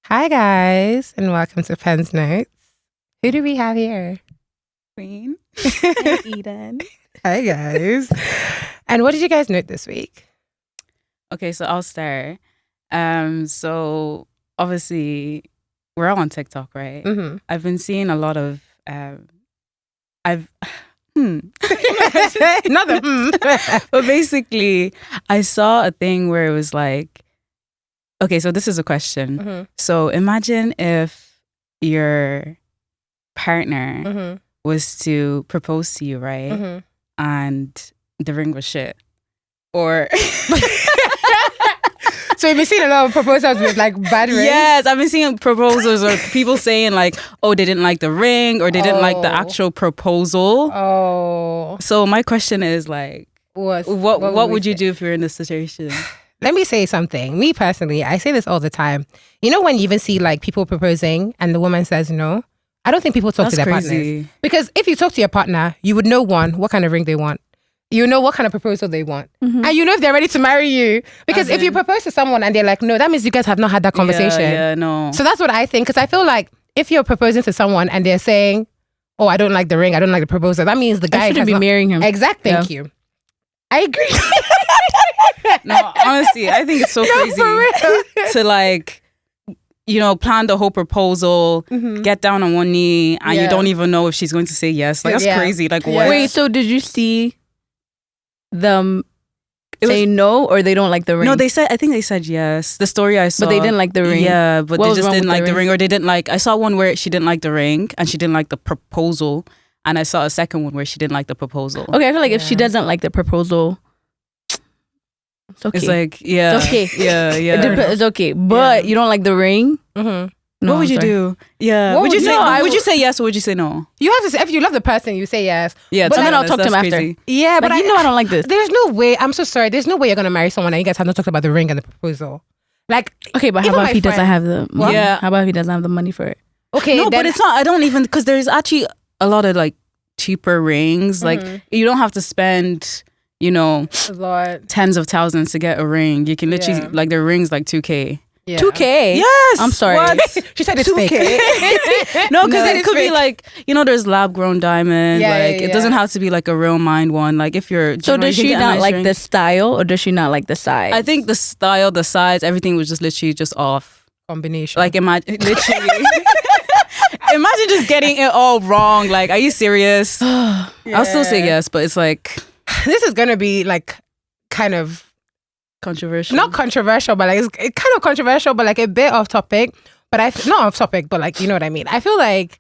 Hi guys, and welcome to Pen's Notes. Who do we have here? Queen and Eden. Hi guys. And what did you guys note this week? Okay, so I'll start. So obviously we're all on TikTok, right? Mm-hmm. I've been seeing a lot of Not the but basically I saw a thing where it was like, okay, so this is a question. Mm-hmm. So imagine if your partner Mm-hmm. was to propose to you, right? Mm-hmm. And the ring was shit. Or So you've been seeing a lot of proposals with like bad rings? yes, I've been seeing proposals or people saying like, oh, they didn't like the ring or they didn't like the actual proposal. Oh. So my question is like, what would you do if you're in this situation? Let me say something. Me personally, I say this all the time. You know when you even see like people proposing and the woman says no? I don't think people talk to their partners. Because if you talk to your partner, you would know what kind of ring they want. You know what kind of proposal they want. Mm-hmm. And you know if they're ready to marry you. Because if you propose to someone and they're like, no, that means you guys have not had that conversation. Yeah, no. So that's what I think. Because I feel like if you're proposing to someone and they're saying, oh, I don't like the ring, I don't like the proposal, that means the guy shouldn't be marrying him. Exactly. Thank you. I agree. No, honestly, I think it's so crazy for real. to like, you know, plan the whole proposal, get down on one knee, and you don't even know if she's going to say yes. Like, that's crazy. Like, what? Wait, so did you see them say no, or they don't like the ring? No, I think they said yes. The story I saw. But they didn't like the ring. Yeah, but What they was just wrong didn't with like the the ring, or they didn't like, I saw one where she didn't like the ring and she didn't like the proposal. And I saw a second one where she didn't like the proposal. Okay, I feel like if she doesn't like the proposal, it's okay. It's like, yeah. It's okay. Yeah, yeah. It's okay. But you don't like the ring? Mm-hmm. No, what would you do? Yeah. What Would you would say? you- Would you say yes or would you say no? You have to say, if you love the person, you say yes. Yeah, But to then be I'll honest, talk to him that's after. crazy. Yeah, but Like, I don't like this. There's no way. I'm so sorry. There's no way you're gonna marry someone and you guys have not talked about the ring and the proposal. Like, Okay, but how even about my if he doesn't friend- have the money? Yeah. How about if he doesn't have the money for it? okay, No, then but it's not. I don't even, because there's actually a lot of like cheaper rings. Like, you don't have to spend, you know, a lot. tens of thousands to get a ring. You can literally, Yeah. like, the ring's like 2K. Yeah. 2K? Yes. I'm sorry. What? She said it's 2K. fake. No, because No, it it's could be fake. like, you know, there's lab grown diamond. Yeah, like, yeah, it doesn't yeah. have to be like a real mined one. Like, if you're. So you know, does you can she get a not nice like ring. the style, or does she not like the size? I think the style, the size, everything was just literally just off. Combination. Like, imagine, literally. Imagine just getting it all wrong. Like, are you serious? I'll still say yes, but it's like this is gonna be like kind of controversial. not controversial, but like it's kind of controversial, but like a bit off topic. But not off topic, but like you know what I mean. I feel like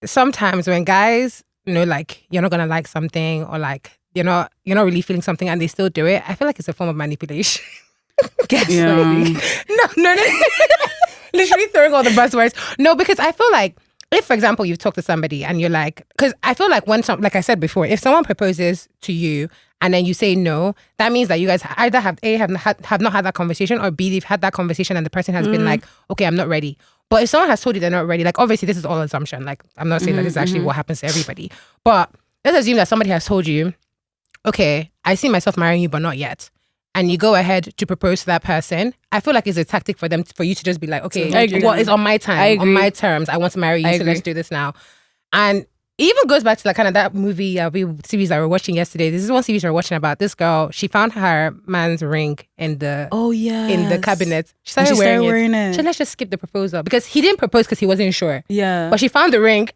sometimes when guys, you know, like you're not gonna like something or like you're not really feeling something and they still do it, I feel like it's a form of manipulation. Yeah. No. Literally throwing all the buzzwords. No, because I feel like if, for example, you've talked to somebody and you're like, because I feel like like I said before, if someone proposes to you and then you say no, that means that you guys either have not had that conversation, or B, they've had that conversation and the person has been like, okay, I'm not ready. But if someone has told you they're not ready, like obviously this is all assumption. Like I'm not saying that this is actually what happens to everybody. But let's assume that somebody has told you, okay, I see myself marrying you, but not yet. And you go ahead to propose to that person, I feel like it's a tactic for you to just be like, okay, well, it's on my time, on my terms. I want to marry you, so let's do this now. And it even goes back to like kind of that movie series that we were watching yesterday. This is one series we were watching about this girl. She found her man's ring in the in the cabinet. She started wearing it. So let's just skip the proposal because he didn't propose because he wasn't sure. Yeah, but she found the ring.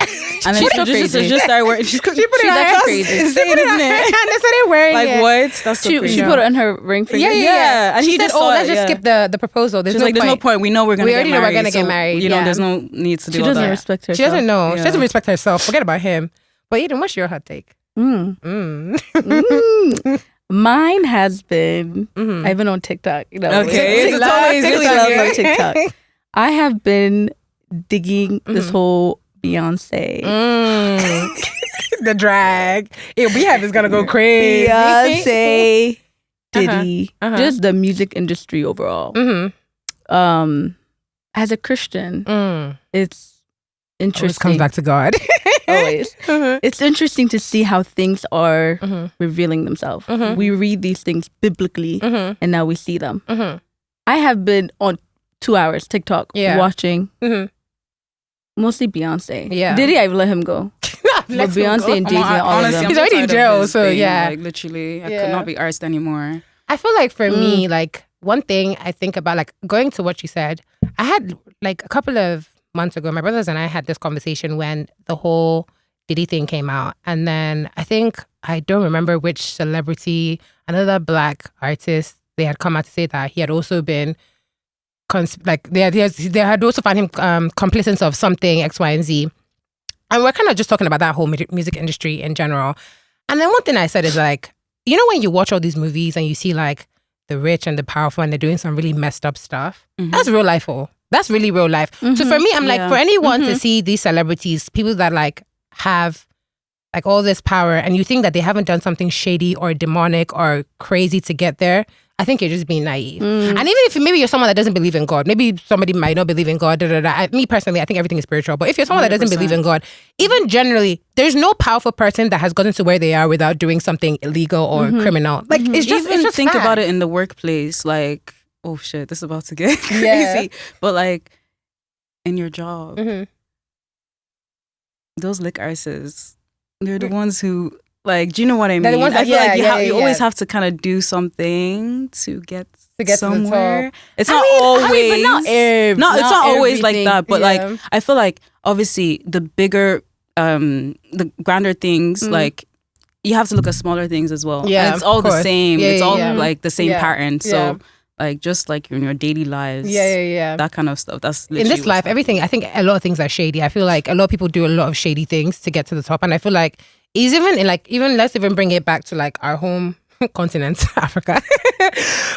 And then she just started wearing. She put it in her hand. Crazy. She put it in her hand and started wearing it. Like what? That's so crazy. She put it on her ring finger. Yeah. And she he said, just "Oh, saw let's it, just skip the proposal. There's no point. We know we're gonna. We already know we're gonna get so, married. You know, there's no need to do She all doesn't that. respect herself. She doesn't know. Yeah. She doesn't respect herself. Forget about him. But Eden, what's your hot take? Mine has been. I've been on TikTok. You know, Okay, it's always on TikTok. I have been digging this whole Beyonce. The drag. Yeah, Beehive is gonna go crazy. Beyonce, Diddy, just the music industry overall. As a Christian, it's interesting. Always comes back to God. Always. It's interesting to see how things are revealing themselves. We read these things biblically and now we see them. I have been on 2 hours TikTok watching. Mostly Beyonce. Yeah. Diddy, I've let him go. But Beyonce and Jay-Z and all of them. He's already in jail, so yeah. Like literally, I could not be arsed anymore. I feel like for me, like one thing I think about, like going to what you said, I had like a couple of months ago, my brothers and I had this conversation when the whole Diddy thing came out. And then I don't remember which celebrity, another black artist, they had come out to say that he had also been they had also found him complicit of something X, Y, and Z. And we're kind of just talking about that whole music industry in general. And then one thing I said is like, you know, when you watch all these movies and you see like the rich and the powerful and they're doing some really messed up stuff, that's real life. That's really real life. So for me, I'm like, for anyone to see these celebrities, people that like have like all this power and you think that they haven't done something shady or demonic or crazy to get there, I think you're just being naive. And even if maybe you're someone that doesn't believe in God, maybe somebody might not believe in God, me personally, I think everything is spiritual. But if you're someone that doesn't believe in God, even generally, there's no powerful person that has gotten to where they are without doing something illegal or criminal. Like it's just think fact. about it in the workplace. Like, oh shit, this is about to get crazy. But like in your job, those lick arses, they're the ones who. Like, do you know what I mean? I feel like you always have to kind of do something to get somewhere. It's not always. It's not always like that. But like, I feel like obviously the bigger, the grander things, like you have to look at smaller things as well. Yeah, and it's all the same. It's all like the same pattern. So. Yeah. Like just like in your daily lives, that kind of stuff. That's in this life. Everything. I think a lot of things are shady. I feel like a lot of people do a lot of shady things to get to the top, and I feel like it's even let's even bring it back to like our home continent, Africa,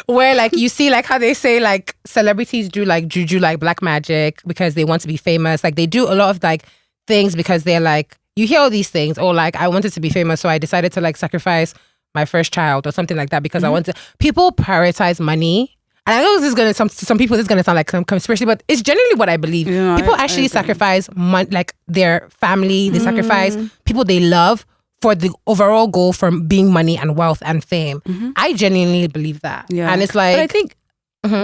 where like you see like how they say like celebrities do like juju, like black magic because they want to be famous. Like they do a lot of like things because they're like, you hear all these things, or like I wanted to be famous, so I decided to like sacrifice my first child or something like that because I want to. People prioritize money. And I know this is going to, some people, this is going to sound like some conspiracy, but it's generally what I believe. Yeah, people actually sacrifice like their family, they sacrifice people they love for the overall goal from being money and wealth and fame. I genuinely believe that. Yeah. And it's like... But I think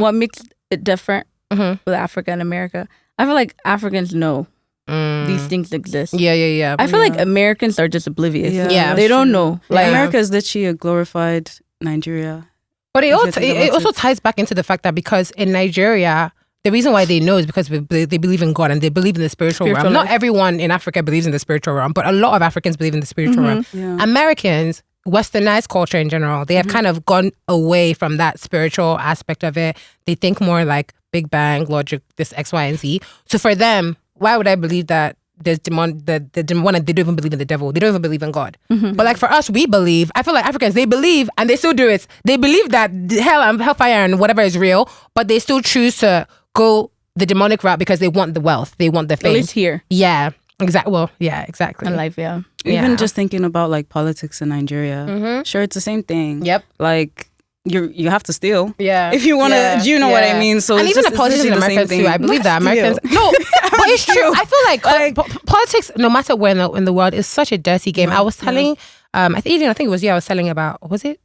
what makes it different with Africa and America, I feel like Africans know these things exist. Yeah. I feel like Americans are just oblivious. Yeah, they don't know. Like America is literally a glorified Nigeria. But it also ties back into the fact that because in Nigeria, the reason why they know is because they believe in God and they believe in the spiritual realm. Not everyone in Africa believes in the spiritual realm, but a lot of Africans believe in the spiritual realm. Yeah. Americans, westernized culture in general, they have kind of gone away from that spiritual aspect of it. They think more like Big Bang, logic, this X, Y, and Z. So for them, why would I believe that there's demon? The demon, they don't even believe in the devil. They don't even believe in God. But like for us, we believe. I feel like Africans, they believe and they still do it. They believe that hell and hellfire and whatever is real, but they still choose to go the demonic route because they want the wealth. They want the fame. At least here. Yeah. Exactly. Well, yeah, exactly. In life, Even just thinking about like politics in Nigeria. Sure, it's the same thing. Yep. Like you have to steal. Yeah. If you want to, do you know what I mean? So and it's even just, the politics in America too. I believe that Americans. No, but it's true. I feel like politics, no matter where in the world, is such a dirty game. I was telling, I think it was you. I was telling about. Was it?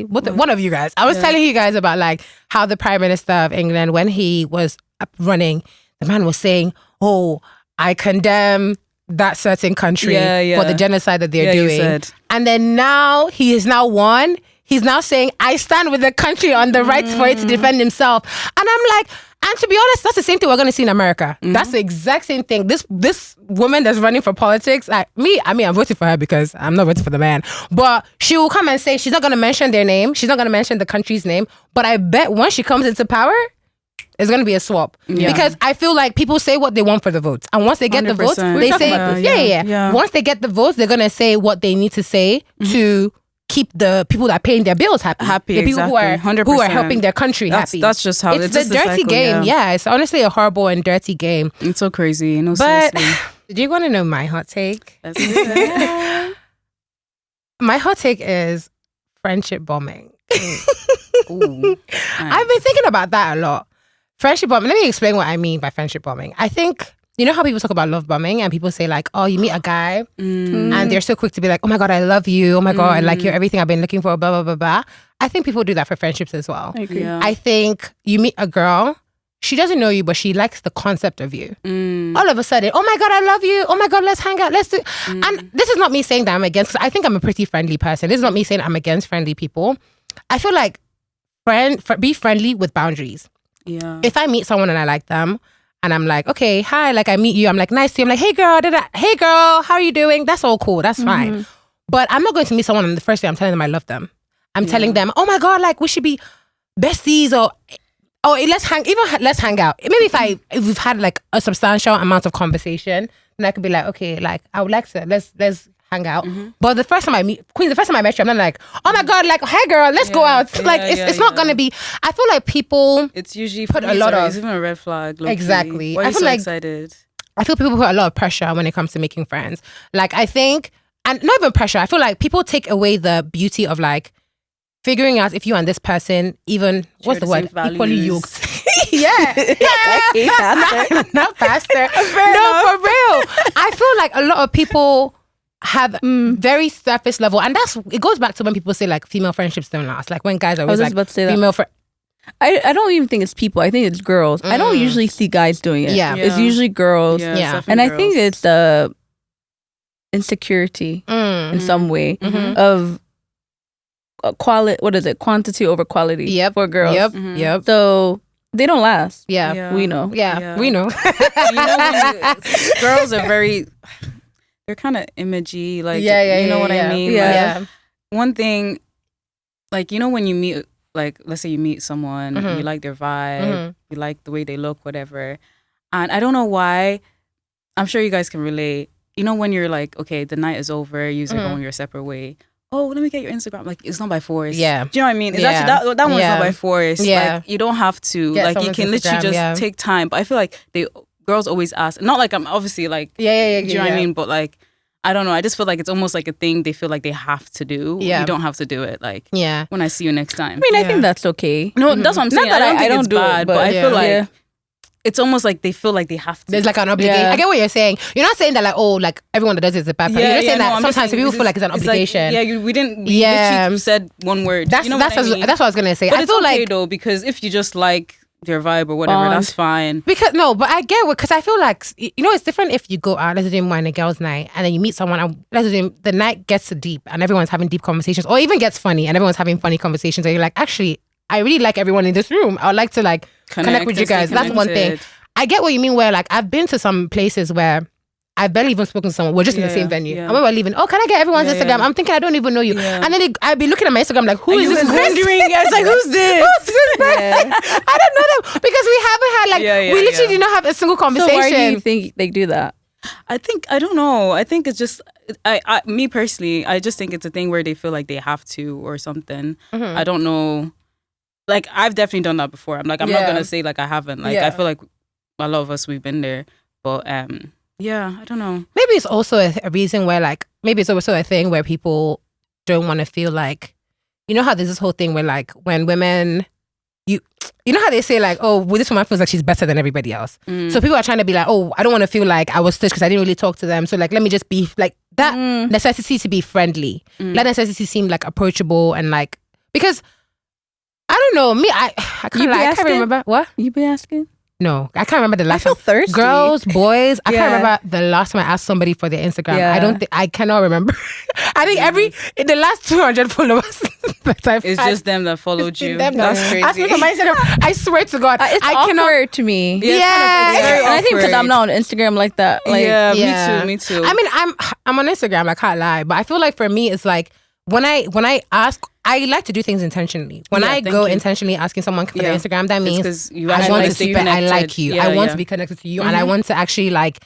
One of you guys. I was telling you guys about like how the Prime Minister of England, when he was running, the man was saying, "Oh, I condemn that certain country for the genocide that they're doing." And then now he is now won. He's now saying, I stand with the country on the right for it to defend himself. And I'm like, and to be honest, that's the same thing we're going to see in America. That's the exact same thing. This woman that's running for politics, I'm voting for her because I'm not voting for the man. But she will come and say, she's not going to mention their name. She's not going to mention the country's name. But I bet once she comes into power, it's going to be a swap. Because I feel like people say what they want for the votes. And once they get the votes, they say, once they get the votes, they're going to say what they need to say to keep the people that are paying their bills happy. The people who are helping their country happy. That's just how it's a dirty game. Yeah, it's honestly a horrible and dirty game. It's so crazy. No, but seriously. Do you want to know my hot take? My hot take is friendship bombing. Ooh, nice. I've been thinking about that a lot. Friendship bombing. Let me explain what I mean by friendship bombing. I think, you know how people talk about love bombing and people say like, oh, you meet a guy and they're so quick to be like, oh my God, I love you. Oh my God, I like you're everything I've been looking for, blah, blah, blah, blah. I think people do that for friendships as well. I agree. I think you meet a girl she doesn't know you, but she likes the concept of you. All of a sudden, oh my God, I love you. Oh my God, let's hang out. Let's do. And this is not me saying that I'm against, because I think I'm a pretty friendly person. This is not me saying I'm against friendly people. I feel like be friendly with boundaries. Yeah. If I meet someone and I like them, and I'm like, okay, hi, like I meet you. I'm like, nice to you. I'm like, hey girl, how are you doing? That's all cool. That's fine. But I'm not going to meet someone and the first day I'm telling them I love them. I'm telling them, oh my God, like we should be besties, or let's hang out. Maybe if we've had like a substantial amount of conversation, then I could be like, okay, like I would like to let's hang out. But the first time I met you, I'm not like, oh my God, like, hey girl, let's go out. Like it's not gonna be. I feel like people. It's usually put a lot of. It's even a red flag. Exactly. Why are you so excited? I feel people put a lot of pressure when it comes to making friends. Like I think, and not even pressure. I feel like people take away the beauty of like figuring out if you and this person even what's the word equally yoked. Yeah. Not faster. No, for real. I feel like a lot of people have very surface level, and it goes back to when people say like female friendships don't last. Like when guys are always like female friend. I don't even think it's people. I think it's girls. I don't usually see guys doing it. Yeah. It's usually girls. Yeah. And I think it's the insecurity in some way of quality. What is it? Quantity over quality for girls. Yep. So they don't last. Yeah. We know. Yeah. We know. Girls are very. They're kind of imagey. Like you know what I mean? Yeah. Like, one thing, like when you meet. Like, let's say you meet someone, you like their vibe, you like the way they look, whatever. And I don't know why, I'm sure you guys can relate. When you're like, okay, the night is over, you're going your separate way. Oh, let me get your Instagram. Like, it's not by force. Yeah. Do you know what I mean? It's actually, that one's not by force. Yeah. Like, you don't have to. Get like, you can literally just take time. But I feel like girls always ask. Not like I'm obviously like, do you know what I mean? But like, I don't know. I just feel like it's almost like a thing they feel like they have to do. Yeah. You don't have to do it. Like, when I see you next time. I mean, I think that's okay. No, that's what I'm saying. Not that I don't think it's bad, but I feel like it's almost like they feel like they have to. There's like an obligation. I get what you're saying. You're not saying that like, oh, like everyone that does it is a bad person. You're just saying that sometimes people feel like it's an obligation. Like, we literally said one word. That's what I was going to say. But I it's feel okay like, though, because if you just like their vibe or whatever, that's fine. But I get what, because I feel like, it's different if you go out, let's do a girls' night, and then you meet someone, and let's do the night gets deep, and everyone's having deep conversations, or even gets funny, and everyone's having funny conversations, and you're like, actually, I really like everyone in this room. I would like to like connect with you guys. That's one thing. I get what you mean, where like I've been to some places where I've barely even spoken to someone. We're just in the same venue. And when we're leaving, can I get everyone's Instagram? I'm thinking I don't even know you. And then I'd be looking at my Instagram like, who is this? Wondering, it's like, who's this? I don't know them because we haven't had like, we literally did not have a single conversation. So why do you think they do that? I don't know. I think it's just, me personally, I just think it's a thing where they feel like they have to or something. I don't know. Like, I've definitely done that before. I'm not going to say like I haven't. Like, I feel like a lot of us, we've been there. But, I don't know. Maybe it's also a reason where like, maybe it's also a thing where people don't want to feel like, you know how there's this whole thing where like when women, you know how they say like, oh, well, this woman feels like she's better than everybody else. So people are trying to be like, oh, I don't want to feel like I was stitched because I didn't really talk to them. So like, let me just be like that necessity to be friendly. That necessity seemed like approachable and like, because I don't know, me, I can't remember. What? You be asking? No, I can't remember the last time. I feel thirsty. Girls, boys, I can't remember the last time I asked somebody for their Instagram. I cannot remember. I think in the last 200 followers it's just them that followed you. That's crazy. Ask me for my Instagram. I swear to God. It's awkward to me. Yeah. And I think because I'm not on Instagram like that. Like, me too. I mean, I'm on Instagram, I can't lie. But I feel like for me, it's like, when I ask, I like to do things intentionally. When I go intentionally asking someone for their Instagram, that means I want to see I like you. I want to be connected to you, and I want to actually like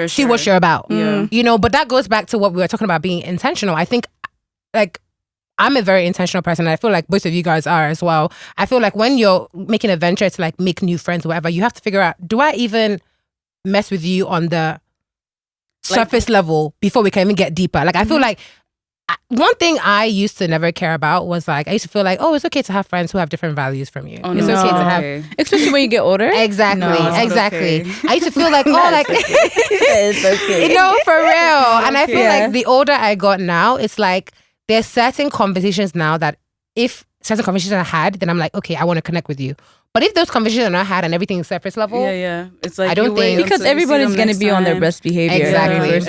see what you're about. You know, but that goes back to what we were talking about being intentional. I think like I'm a very intentional person, and I feel like both of you guys are as well. I feel like when you're making a venture to like make new friends or whatever, you have to figure out, do I even mess with you on the surface level before we can even get deeper? Like I feel like one thing I used to never care about was like, I used to feel like, oh, it's okay to have friends who have different values from you. It's okay to have, especially when you get older. Exactly. Okay. I used to feel like, oh, like it's okay. You know, for real. And I feel like the older I got now, it's like there's certain conversations now that if certain conversations I had, then I'm like, okay, I want to connect with you. But if those conversations are not had and everything is surface level, it's like I don't think because everybody's gonna be on their best behavior. Exactly.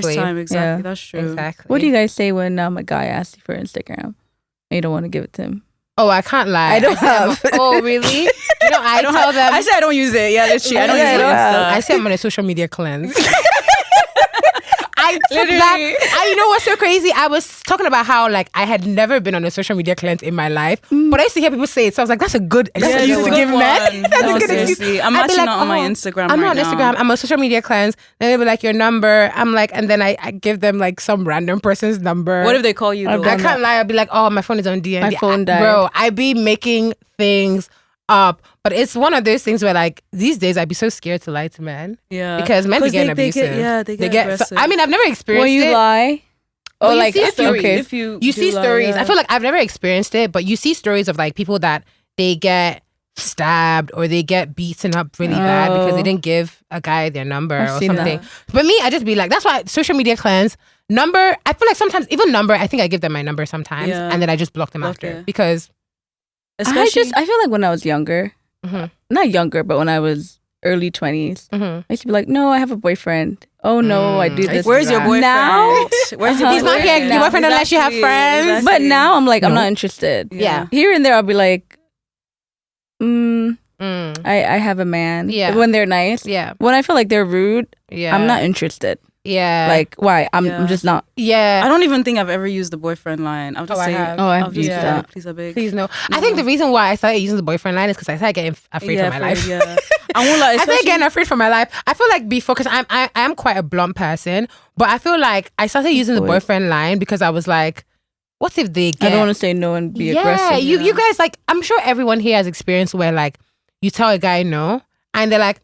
First time, exactly. That's true. Exactly. What do you guys say when a guy asks you for Instagram and you don't want to give it to him? Oh, I can't lie. I don't have. Oh, really? You know, I tell them. I say I don't use it. Yeah, that's true. I don't use it. I say I'm on a social media cleanse. I took that. You know what's so crazy? I was talking about how like I had never been on a social media cleanse in my life, but I used to hear people say it, so I was like, "That's a good excuse to give men." That's a good excuse. I'm actually not on my Instagram. I'm not on Instagram. I'm on a social media cleanse. Then they'll be like, "Your number." I'm like, and then I give them like some random person's number. What if they call you? I can't lie. I'll be like, "Oh, my phone is on DND." My phone died, bro. I be making things up, but it's one of those things where like these days I'd be so scared to lie to men. Yeah, because men be getting abusive. They get aggressive. I mean, I've never experienced when you it. lie. Oh, like if you see stories. I feel like I've never experienced it, but you see stories of like people that they get stabbed or they get beaten up really bad because they didn't give a guy their number or something. That. But me, I just be like, that's why social media cleanse. Number, I feel like sometimes even number, I think I give them my number sometimes and then I just block them after because. I feel like when I was younger, not younger, but when I was early 20s, I used to be like, no, I have a boyfriend. Oh no, I do this. Where's your boyfriend? Now, where's your he's not here. Your boyfriend unless you have friends. Exactly. But now I'm like, I'm not interested. Yeah. Here and there, I'll be like, I have a man. Yeah. When they're nice. Yeah. When I feel like they're rude, yeah, I'm not interested. Yeah. Like, why? I'm just not. Yeah. I don't even think I've ever used the boyfriend line. I'll just say, I've used that. Please, I beg. Please, no. I think the reason why I started using the boyfriend line is because I started getting afraid for my life. Yeah. I won't lie, I started getting afraid for my life. I feel like before, because I am quite a blunt person, but I feel like I started using the boyfriend line because I was like, what if they get... I don't want to say no and be aggressive. Yeah, you guys, like, I'm sure everyone here has experience where, like, you tell a guy no, and they're like,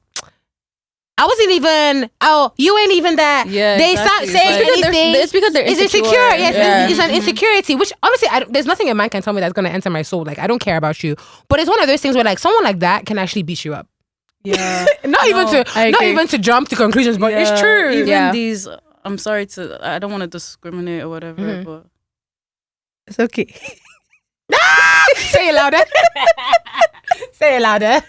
I wasn't even, you ain't even that. Yeah, they start saying anything. It's because they're insecure. It's insecure. Yes, it's an insecurity, which honestly, there's nothing a man can tell me that's going to enter my soul. Like, I don't care about you. But it's one of those things where, like, someone like that can actually beat you up. Yeah. not even to jump to conclusions, but it's true. Even these, I'm sorry I don't want to discriminate or whatever, but it's okay. Say it louder. Say it louder.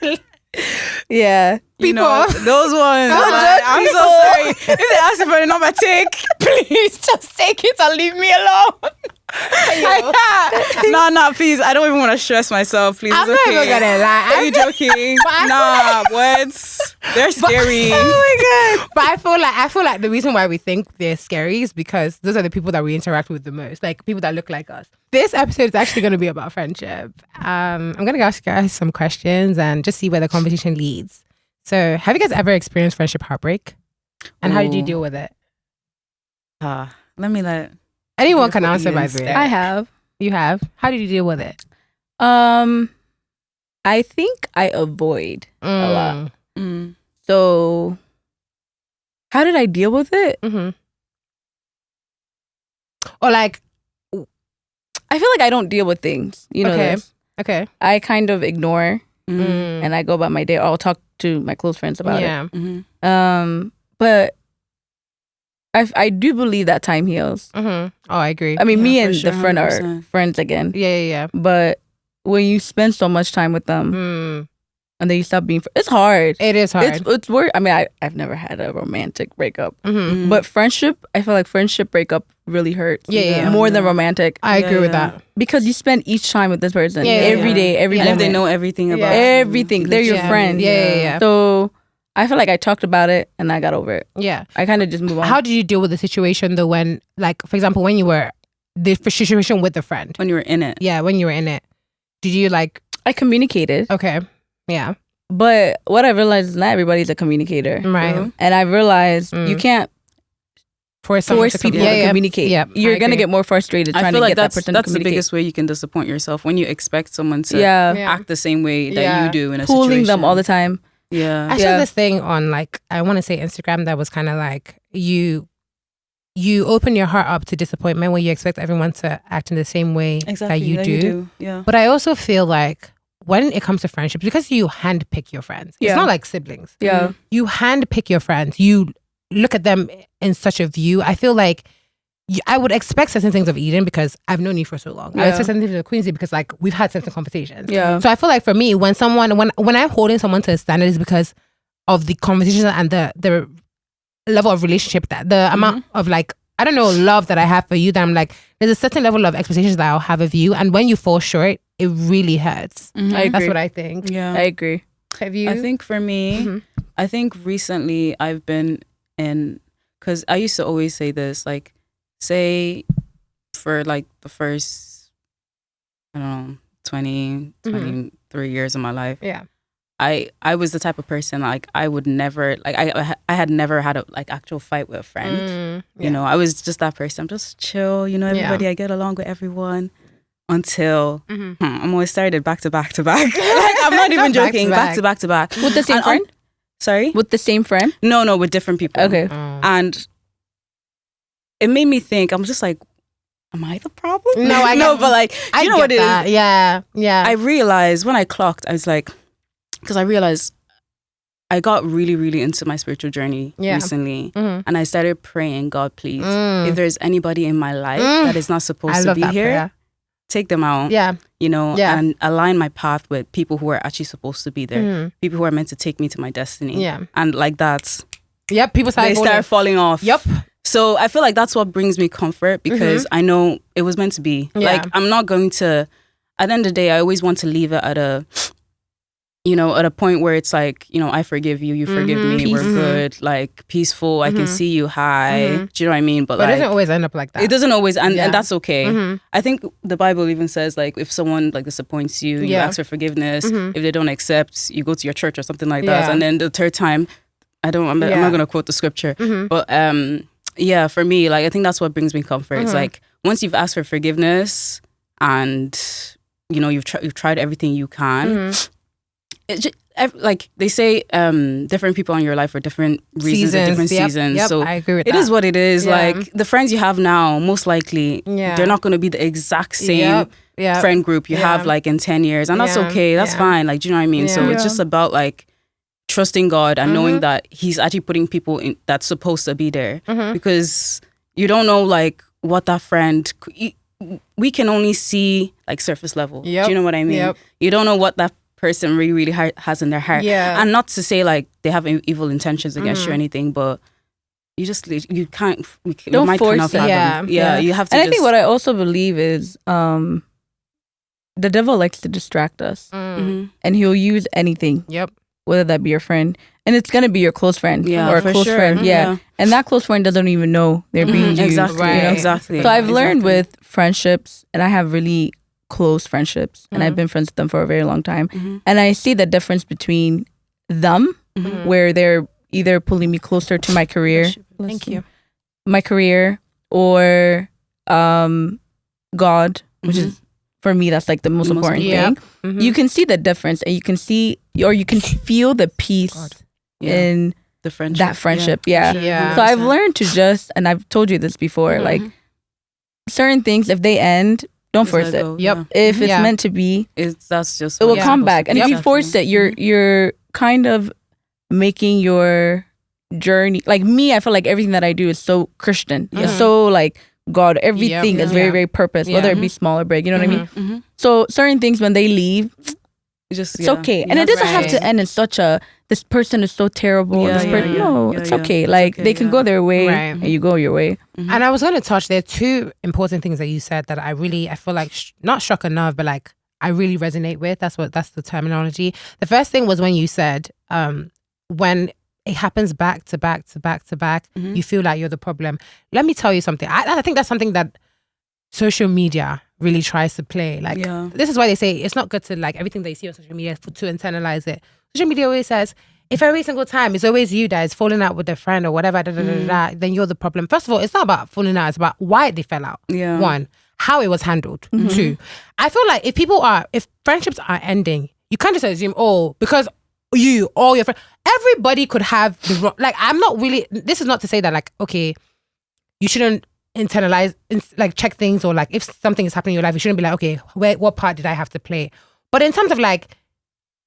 Yeah. People, those ones. I'm so sorry. If they ask you for the number, please just take it and leave me alone. No, please. I don't even want to stress myself. Please, I'm not even gonna lie. Are you joking? Nah, words. They're scary. Oh my god! But I feel like the reason why we think they're scary is because those are the people that we interact with the most, like people that look like us. This episode is actually going to be about friendship. I'm going to ask you guys some questions and just see where the conversation leads. So, have you guys ever experienced friendship heartbreak? And how did you deal with it? Anyone can answer, by the way. I have. You have? How did you deal with it? I think I avoid a lot. So, how did I deal with it? Or like, I feel like I don't deal with things. You know this. Okay. I kind of ignore and I go about my day. Or I'll talk to my close friends about it. But I do believe that time heals. Oh, I agree. I mean, me and sure, the friend 100%. are friends again. Yeah. But when you spend so much time with them and then you stop being it's hard. It is hard. It's work. I mean, I've never had a romantic breakup. But friendship, I feel like friendship breakup really hurts. More than romantic. I agree with that. Because you spend each time with this person every day, every and moment. if they know everything about everything. They're your friend. Yeah. So I feel like I talked about it and I got over it. Yeah. I kind of just move on. How did you deal with the situation though when, like, for example, when you were, the situation with the friend? when you were in it. Yeah, when you were in it. Did you like... I communicated. Okay. Yeah. But what I realized is not everybody's a communicator. Right. And I realized you can't force people to communicate. Yeah, You're going to get more frustrated trying to get that person to communicate. That's the biggest way you can disappoint yourself, when you expect someone to act the same way that you do in a Pulling situation. them all the time. Yeah. I saw this thing on, like, I want to say Instagram that was kind of like, you open your heart up to disappointment when you expect everyone to act in the same way that you do. Yeah. But I also feel like when it comes to friendships, because you handpick your friends, it's not like siblings. Yeah. You handpick your friends. You look at them in such a view. I feel like I would expect certain things of Eden because I've known you for so long. I would expect certain things of Quincy because like we've had certain conversations. Yeah. So I feel like for me, when I'm holding someone to a standard, is because of the conversations and the level of relationship, that the amount of like, I don't know, love that I have for you, that I'm like, there's a certain level of expectations that I'll have of you, and when you fall short, it really hurts. That's what I think. Yeah, I agree. Have you? I think for me, I think recently I've been in, because I used to always say this, like, say for like the first, I don't know, 23 years of my life. Yeah. I was the type of person, like, I would never, like, I had never had a like actual fight with a friend. You know, I was just that person. I'm just chill, you know, everybody, I get along with everyone until I'm always started back to back to back. Like, I'm not even joking, back to back to back. With the same friend? Sorry? With the same friend? No, with different people. Okay. And it made me think, I'm just like, am I the problem? No, but like, do you know what it is? Yeah. I realized when I clocked, I was like, because I realized I got really, really into my spiritual journey recently. And I started praying, God, please, if there's anybody in my life that is not supposed to be here, prayer. Take them out. Yeah. You know, and align my path with people who are actually supposed to be there. People who are meant to take me to my destiny. Yeah. And like that. Yep. People start falling off. Yep. So I feel like that's what brings me comfort, because I know it was meant to be. Yeah. Like, I'm not going to, at the end of the day, I always want to leave it at a, you know, at a point where it's like, you know, I forgive you, you forgive me, we're good, like, peaceful, I can see you high. Do you know what I mean? But like, it doesn't always end up like that. It doesn't always, and that's okay. I think the Bible even says, like, if someone like disappoints you, you ask for forgiveness. If they don't accept, you go to your church or something like that. And then the third time, I'm not going to quote the scripture, but yeah, for me, like, I think that's what brings me comfort. It's like, once you've asked for forgiveness and, you know, you've tried everything you can, like they say, different people in your life for different reasons at different seasons. So I agree with that. It is what it is. Like, the friends you have now, most likely, they're not going to be the exact same friend group you have like in 10 years. And that's okay. That's fine. Like, do you know what I mean? So it's just about like trusting God and knowing that He's actually putting people in that's supposed to be there, because you don't know like what that friend. We can only see like surface level. Do you know what I mean? You don't know what that person really has in their heart. And not to say like they have evil intentions against you or anything, but you can't. Don't force it. You have to. And I think what I also believe is the devil likes to distract us, and he'll use anything. Whether that be your friend, and it's gonna be your close friend or a close friend, and that close friend doesn't even know they're being used. Exactly, you know? Exactly. So I've learned with friendships, and I have really close friendships, and I've been friends with them for a very long time, and I see the difference between them, where they're either pulling me closer to my career, my career, or God, which is. For me, that's like the most important thing. You can see the difference, and you can see, or you can feel the peace in the friendship. That friendship. So I've learned to just, and I've told you this before, like certain things, if they end, don't force it. If it's meant to be, it will come back. And if you force it, you're kind of making your journey. Like me, I feel like everything that I do is so Christian. It's so like God, everything is very, very purpose, whether it be small or big, you know what I mean? So certain things, when they leave, it's okay. And it doesn't have to end in such a, this person is so terrible. No, it's okay. Like they can go their way and you go your way. And I was going to touch, there are two important things that you said that I feel like, not shock and nerve, but like I really resonate with. That's the terminology. The first thing was when you said, when it happens back to back to back to back, you feel like you're the problem. Let me tell you something. I think that's something that social media really tries to play. Like, this is why they say it's not good to like everything that you see on social media to internalize it. Social media always says, if every single time it's always you that is falling out with a friend or whatever, then you're the problem. First of all, it's not about falling out. It's about why they fell out. One, how it was handled. Two, I feel like if friendships are ending, you can't just assume, because you or your friend, everybody could have the wrong, like, I'm not really, this is not to say that like, okay, you shouldn't internalize, like check things, or like if something is happening in your life, you shouldn't be like, okay, what part did I have to play? But in terms of like,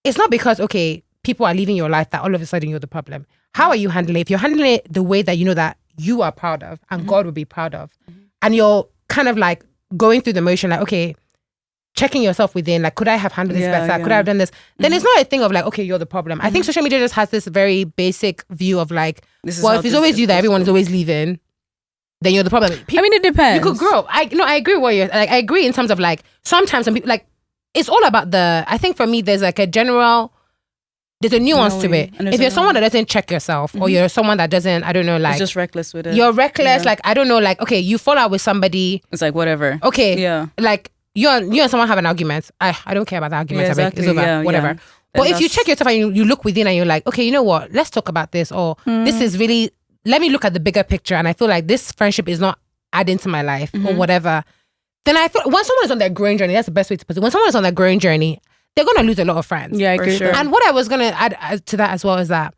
it's not because, okay, people are leaving your life that all of a sudden you're the problem. How are you handling it? If you're handling it the way that you know that you are proud of and God will be proud of, and you're kind of like going through the motion, like, okay, checking yourself within, like, could I have handled this better? Could I have done this? Then it's not a thing of like, okay, you're the problem. I think social media just has this very basic view of like, well, if it's always you that everyone is always leaving, then you're the problem. I mean, it depends. You could grow. I agree with what you're like. I agree in terms of like, sometimes some people like, it's all about I think for me, there's like a general, there's a nuance to it. If you're someone that doesn't check yourself, or you're someone that doesn't, I don't know, like, it's just reckless with it. You're reckless, like, I don't know, like, okay, you fall out with somebody. It's like, whatever. Okay. Yeah. Like, you and someone have an argument. I don't care about the argument. Yeah, exactly. It's over, whatever. Yeah. But if you check yourself and you look within and you're like, okay, you know what? Let's talk about this. Or this is really, let me look at the bigger picture. And I feel like this friendship is not adding to my life or whatever. Then I feel when someone is on their growing journey, that's the best way to put it. When someone is on their growing journey, they're going to lose a lot of friends. Yeah, I agree. Sure. And what I was going to add to that as well is that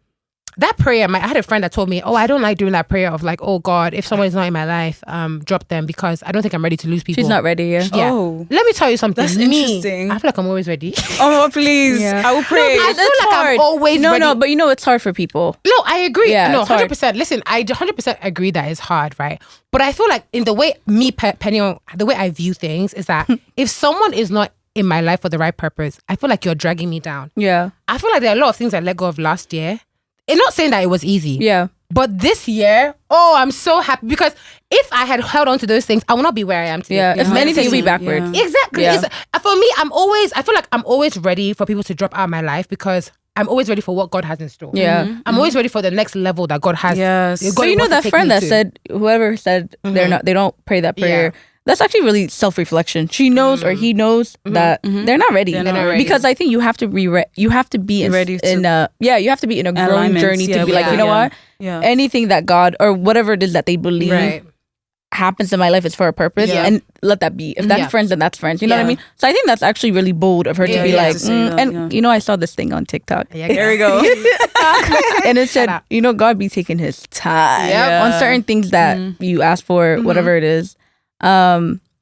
prayer, I had a friend that told me, I don't like doing that prayer of like, oh God, if someone is not in my life, drop them because I don't think I'm ready to lose people. She's not ready, yeah. Oh. Let me tell you something. That's interesting. I feel like I'm always ready. Oh, please. Yeah. I will pray. No, I feel like I'm always ready. No, but you know it's hard for people. No, I agree. Yeah, no, 100%. Listen, I 100% agree that it's hard, right? But I feel like in the way Penny, the way I view things is that if someone is not in my life for the right purpose, I feel like you're dragging me down. Yeah. I feel like there are a lot of things I let go of last year. I'm not saying that it was easy. Yeah. But this year, I'm so happy because if I had held on to those things, I would not be where I am today. Yeah. If anything, you'll be backward. Yeah. Exactly. Yeah. For me, I feel like I'm always ready for people to drop out of my life because I'm always ready for what God has in store. Yeah. I'm always ready for the next level that God has. Yes. So you know that friend that said, whoever said they don't pray that prayer. Yeah. That's actually really self-reflection. She knows or he knows that they're not ready. They're not ready. Because I think you have to be you have to be in a growing journey to be like, you know what? Yeah. Anything that God or whatever it is that they believe happens in my life is for a purpose and let that be. If that's friends, then that's friends. You know what I mean? So I think that's actually really bold of her to be like, you know, I saw this thing on TikTok. Yeah, there we go. And it said, you know, God be taking his time on certain things that you ask for, whatever it is.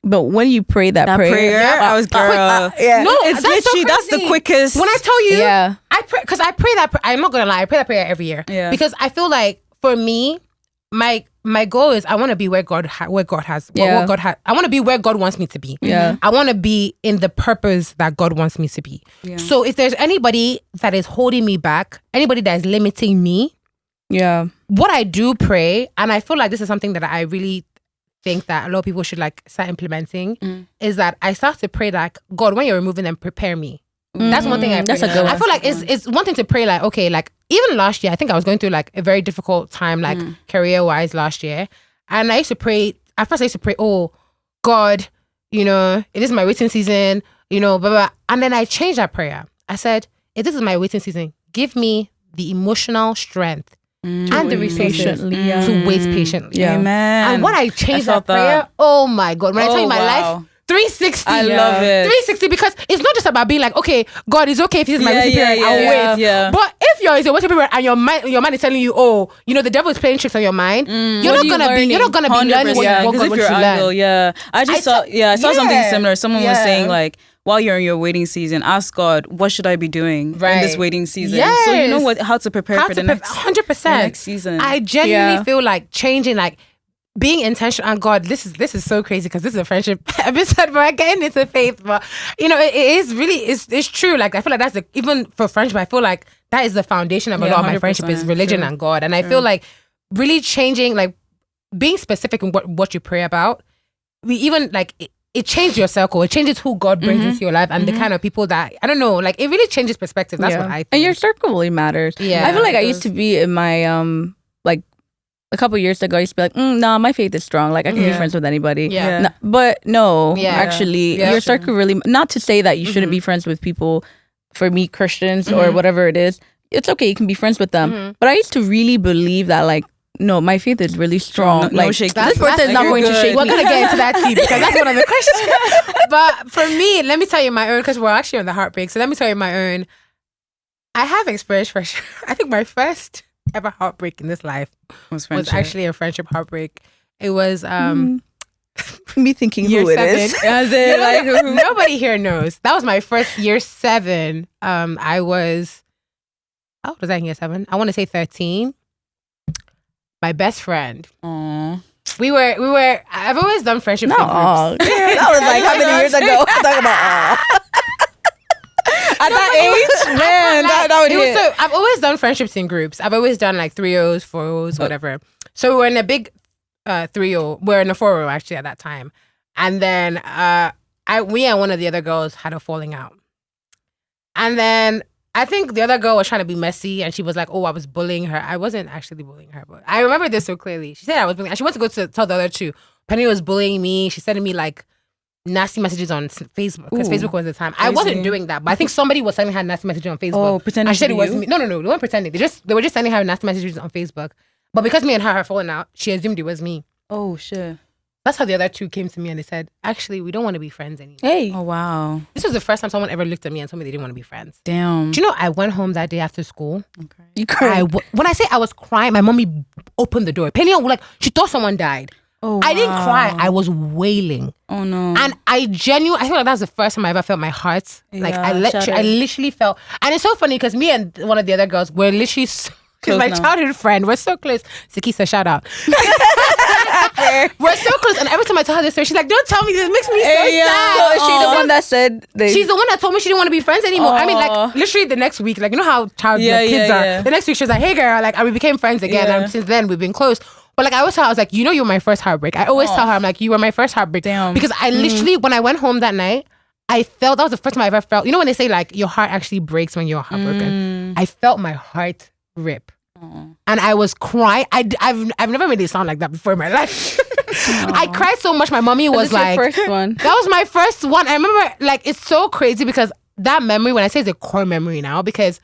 But when you pray that prayer, I was girl. No, it's literally that's the quickest. When I tell you, I pray because I pray that. I'm not gonna lie, I pray that prayer every year. Yeah. Because I feel like for me, my goal is I want to be where God has. What God has. I want to be where God wants me to be. Yeah. I want to be in the purpose that God wants me to be. Yeah. So if there's anybody that is holding me back, anybody that is limiting me, what I do pray, and I feel like this is something that I really think that a lot of people should like start implementing is that I start to pray like, God, when you're removing them, prepare me. That's one thing I pray. That's a good one. I feel like it's one thing to pray like, okay, like even last year, I think I was going through like a very difficult time, like career-wise last year. And I used to pray, at first I used to pray, oh, God, you know, it is my waiting season, you know, blah, blah. And then I changed that prayer. I said, if this is my waiting season, give me the emotional strength and the resources to wait patiently. Yeah. Amen. And when I changed that prayer, oh my God, when I tell you my life, 360. I love it. 360 because it's not just about being like, okay, God, it's okay if this is my waiting period, I'll wait. Yeah. But if you're in a waiting period and your mind is telling you, oh, you know, the devil is playing tricks on your mind, you're not gonna be learning what you learn. Yeah. I saw something similar. Someone was saying like, while you're in your waiting season, ask God, what should I be doing in this waiting season? Yes. So you know how to prepare for the next 100%. The next season. I genuinely feel like changing, like being intentional. And God, this is so crazy because this is a friendship episode, but we're getting into faith. But you know, it is really it's true. Like I feel like that's even for friendship, I feel like that is the foundation of a lot of my friendship is religion and God. And I feel like really changing, like being specific in what you pray about. We even like it changed your circle. It changes who God brings into your life and the kind of people that, I don't know, like it really changes perspective. That's what I think. And your circle really matters. Yeah. I feel like I used to be in my, like a couple years ago, I used to be like, nah, my faith is strong. Like I can be friends with anybody. Yeah. No, but no, actually, your circle really, not to say that you shouldn't be friends with people, for me, Christians or whatever it is. It's okay, you can be friends with them. But I used to really believe that like, no, my faith is really strong. No shake. This person is not going to shake me. We're going to get into that tea because that's one of the questions. But for me, let me tell you my own, because we're actually on the Heartbreak. So let me tell you my own. I have experienced friendship. I think my first ever heartbreak in this life was actually a friendship heartbreak. It was me thinking who it is. Nobody here knows. That was my first year 7. I was, how old was I in year 7? I want to say 13. My best friend. We were. I've always done friendships in groups. That was like how many years ago? Talking about at that age, man, that would hit. So I've always done friendships in groups. I've always done like 3-0s, 4-0s, whatever. So we were in a big 3-0. We're in a 4-0 actually at that time, and then we and one of the other girls had a falling out, and then I think the other girl was trying to be messy, and she was like, "Oh, I was bullying her." I wasn't actually bullying her, but I remember this so clearly. She said I was bullying. And she went to go to tell the other two. Penny was bullying me. She's sending me like nasty messages on Facebook because Facebook was the time. Crazy. I wasn't doing that, but I think somebody was sending her nasty messages on Facebook. Oh, pretending to be you? No, they weren't pretending. They were just sending her nasty messages on Facebook. But because me and her are falling out, she assumed it was me. Oh shit. That's how the other two came to me and they said, actually, we don't want to be friends anymore. Hey. Oh, wow. This was the first time someone ever looked at me and told me they didn't want to be friends. Damn. Do you know, I went home that day after school. Okay. You cried. When I say I was crying, my mommy opened the door. Penny, like, she thought someone died. Oh, wow. I didn't cry. I was wailing. Oh, no. And I feel like that was the first time I ever felt my heart. Like, I literally felt... And it's so funny because me and one of the other girls were literally... She's my childhood friend. We're so close. Sakisa, shout out. We're so close. And every time I tell her this story, she's like, don't tell me this. It makes me so sad. So is she the one that said... She's the one that told me she didn't want to be friends anymore. I mean, like, literally the next week, like, you know how kids are. The next week, she was like, hey, girl. Like, and we became friends again. And since then, we've been close. But like, I always tell her, I was like, you know, you're my first heartbreak. I always tell her, I'm like, you were my first heartbreak. Damn. Because I literally, when I went home that night, I felt, that was the first time I ever felt, you know when they say like, your heart actually breaks when you're heartbroken? I felt my heart rip. And I was crying. I've never made it sound like that before in my life. I cried so much. My mommy was like, your first one? That was my first one. I remember, like, it's so crazy because that memory, when I say it's a core memory now, because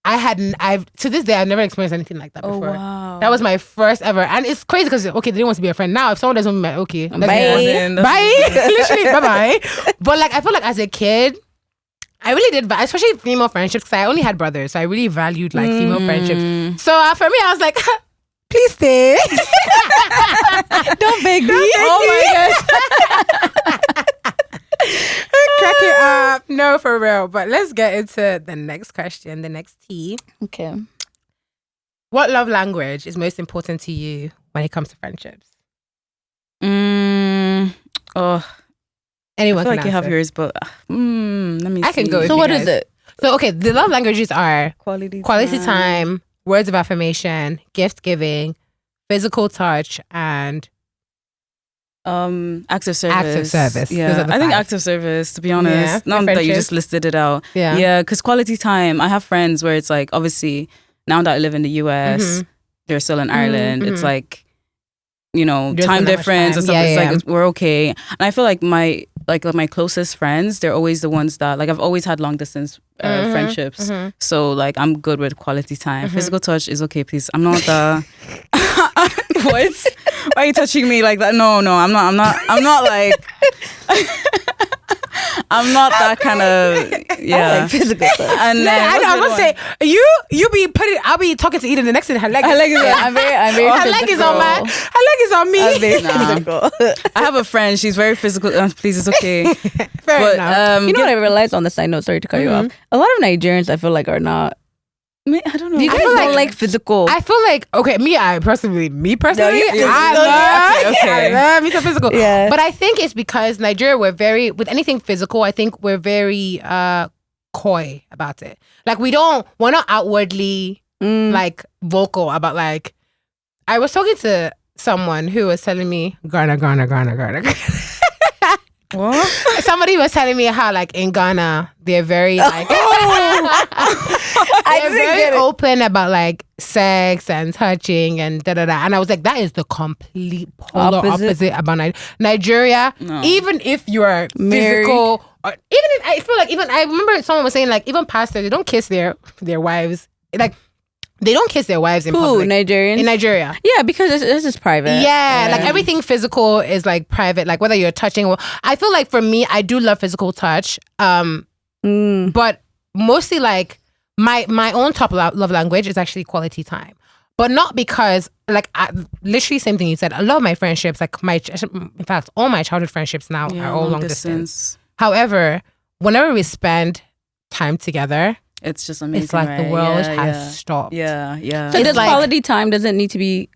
to this day, I've never experienced anything like that before. Wow. That was my first ever. And it's crazy because, okay, they didn't want to be a friend. Now, if someone doesn't want me, okay. Bye. Literally, bye-bye. But like, I feel like as a kid, I really did, especially female friendships, because I only had brothers, so I really valued like female friendships. So for me, I was like, please stay. Don't beg me. Oh my gosh. Crack it up. No, for real. But let's get into the next question, the next T. Okay. What love language is most important to you when it comes to friendships? Anyone I feel can like you have answer. yours, but let me see. I can go. So what is it? So okay, the love languages are Quality time, words of affirmation, gift giving, physical touch, and acts of service. Acts of service. Yeah, I think acts of service. To be honest, not that you just listed it out. Yeah, because quality time. I have friends where it's like, obviously, now that I live in the US, they're still in Ireland. It's like, you know, Just time difference and stuff. Yeah, like we're okay. And I feel like my closest friends, they're always the ones that, like, I've always had long distance friendships. So like, I'm good with quality time. Physical touch is okay, please. I'm not the what? Why are you touching me like that? No, I'm not like I'm not that kind of I like physical touch. And then I must say, you be putting. I'll be talking to Eden. The next thing, her leg. I'm very her leg is on my. Her leg is on me. I'm very physical. I have a friend. She's very physical. Please, it's okay. Fair enough. You know what I realized on the side note? Sorry to cut you off. A lot of Nigerians, I feel like, are not. I don't know. You guys don't like physical. I feel like, okay, I personally, okay. I love me some physical. Yeah. But I think it's because Nigeria, with anything physical, I think we're very coy about it. Like we're not outwardly like vocal about like, I was talking to someone who was telling me, Ghana. What? Somebody was telling me how like in Ghana they're very like they're very open about like sex and touching and da. And I was like, that is the complete polar opposite about Nigeria. No. Even if you're physical, or I feel like I remember someone was saying like even pastors, they don't kiss their wives. Like they don't kiss their wives in public. Nigerians? In Nigeria. Yeah, because this is private. Yeah, like everything physical is like private. Like whether you're touching. I feel like for me, I do love physical touch. But mostly like my own top love language is actually quality time. But not because like literally same thing you said. A lot of my friendships, like in fact, all my childhood friendships now are all long distance. However, whenever we spend time together, it's just amazing. It's like the world has stopped. Yeah. So does quality time doesn't need to be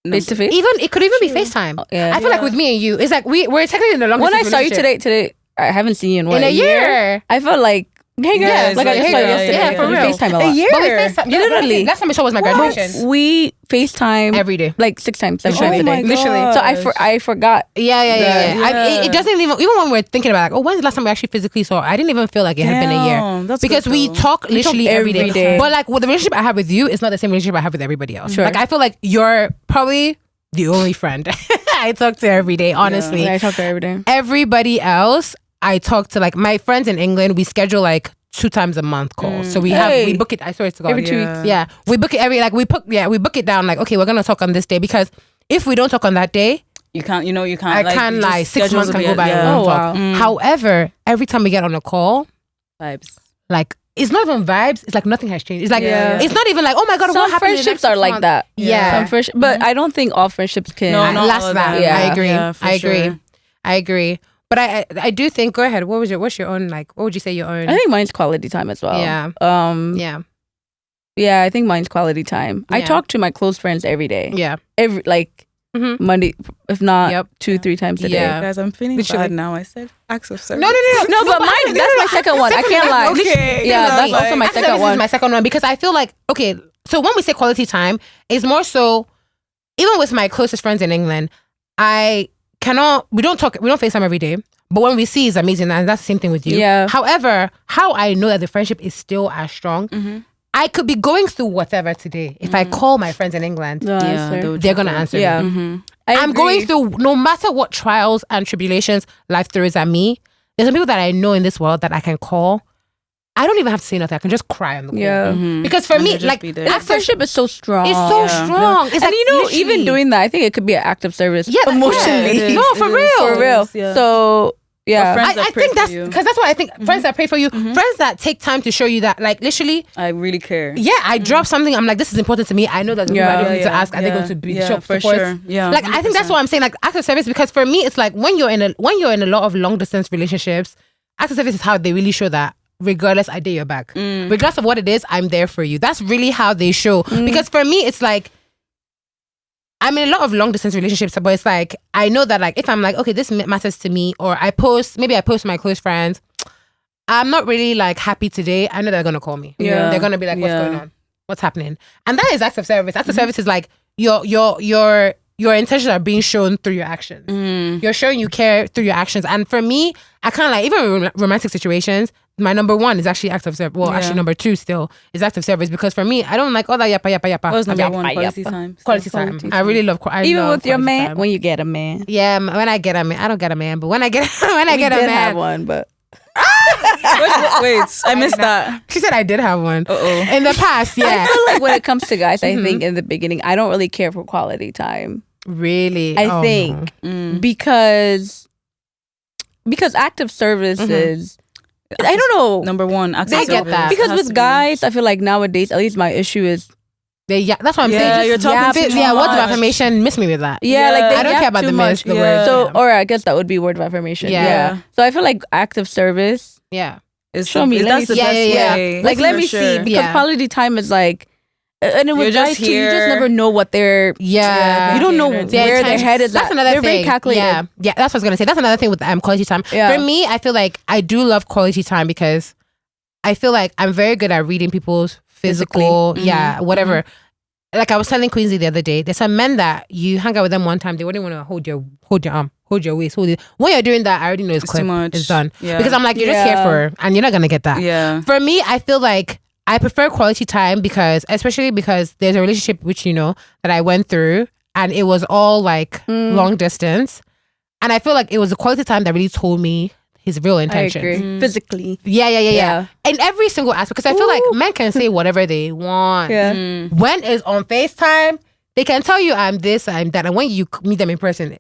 face to face. Even it could even be FaceTime. I feel like with me and you, it's like we're technically in the longest. When I saw you today, I haven't seen you in a year. I felt like. Hey guys, like I just saw you yesterday. Yeah, for real. FaceTime a lot. A year. But we FaceTime. Literally. Last time we saw was my graduation. We FaceTime every day, like 6 times, 7 times a day. Literally. So I forgot. Yeah. It doesn't even when we're thinking about like, when's the last time we actually physically saw? I didn't even feel like it had been a year because we talk literally every day. But like with the relationship I have with you, it's not the same relationship I have with everybody else. Sure. Like I feel like you're probably the only friend I talk to every day. Honestly, I talk to every day. Everybody else, I talk to like my friends in England. We schedule like 2 times a month calls. So we book it. I swear to God. Every 2 weeks. Yeah. We book it we book it down like, okay, we're gonna talk on this day, because if we don't talk on that day, you can't. I can't lie. 6 months can go by and we won't talk. However, every time we get on a call, vibes. Like it's not even vibes. It's like nothing has changed. It's like it's not even like, oh my God, what happened? Some friendships are like that. Yeah. But I don't think all friendships can last that. Yeah. I agree. Yeah, I agree. But I do think, go ahead. What's your own, like, what would you say your own? I think mine's quality time as well. Yeah. Yeah, I think mine's quality time. I talk to my close friends every day. Yeah. Every Monday, if not 2-3 times a day. Guys, I'm feeling bad now. I said acts of service. No, but mine, that's my second one. I can't lie. Okay. Yeah, that's also my second one. Is my second one, because I feel like, okay, so when we say quality time, it's more so, even with my closest friends in England, we don't FaceTime every day, but when we see, it's amazing, and that's the same thing with you. Yeah. However, how I know that the friendship is still as strong, I could be going through whatever today. If I call my friends in England, they're gonna answer me. Yeah. I'm going through, no matter what trials and tribulations life throws at me, there's some people that I know in this world that I can call. I don't even have to say nothing. I can just cry on the call. Yeah. Because for me, like, that friendship is so strong. It's so strong. It's and like, even doing that, I think it could be an act of service. Yeah, emotionally. No, for real. For real. Yeah. So, yeah. I think that's because that's what I think. Friends that pray for you, friends that take time to show you that, like, literally, I really care. Yeah, I drop something. I'm like, this is important to me. I know that the people I don't need to ask. Are they going to be show for support? Sure. Yeah, like 100%. I think that's what I'm saying. Like, act of service, because for me, it's like when you're in a lot of long distance relationships, act of service is how they really show that. Regardless, I did your back. Regardless of what it is, I'm there for you. That's really how they show. Because for me, it's like, I'm in a lot of long distance relationships, but it's like, I know that, like, if I'm like, okay, this matters to me, or maybe I post to my close friends, I'm not really like happy today. I know they're gonna call me. Yeah, they're gonna be like, what's going on? What's happening? And that is acts of service. Acts of service is like your intentions are being shown through your actions. You're showing you care through your actions. And for me, I kind of like, even in romantic situations, my number 1 is actually acts of service. Well, actually number 2 still is acts of service, because for me, I don't like all that yappa. What's number 1? Quality time. Quality time. I really love even with your man, when you get a man. Yeah, when I get a man. I don't get a man, but when I get a man. Have one, but... Wait, I missed that. She said I did have one. In the past, yeah. I feel like when it comes to guys, I think in the beginning, I don't really care for quality time. Really? I think because active service is, I don't know. Number 1, active service. I get that. Because with guys, I feel like nowadays, at least my issue is, that's what I'm saying. You're talking too much. Words of affirmation, miss me with that. Yeah, like I don't care about the words. So, or I guess that would be word of affirmation. Yeah. So I feel like active service. Yeah. Show me. Let me see. Yeah. Like, let me see. Because quality time is like, and with guys too, you just never know what they're. Yeah. You don't know where their head is. That's another thing. They're very calculated. Yeah. That's what I was gonna say. That's another thing with quality time. Yeah. For me, I feel like I do love quality time because I feel like I'm very good at reading people's physical, whatever. Like I was telling Queensy the other day, there's some men that you hang out with them one time, they wouldn't want to hold your arm, hold your waist, hold it. When you're doing that, I already know it's too much. It's done. Yeah. Because I'm like, you're just here for, and you're not gonna get that. Yeah. For me, I feel like I prefer quality time especially because there's a relationship which that I went through, and it was all like long distance, and I feel like it was the quality time that really told me his real intentions. I agree. Physically. Yeah. In every single aspect. Because I feel like men can say whatever they want. Yeah. When it's on FaceTime, they can tell you I'm this, I'm that. And when you meet them in person,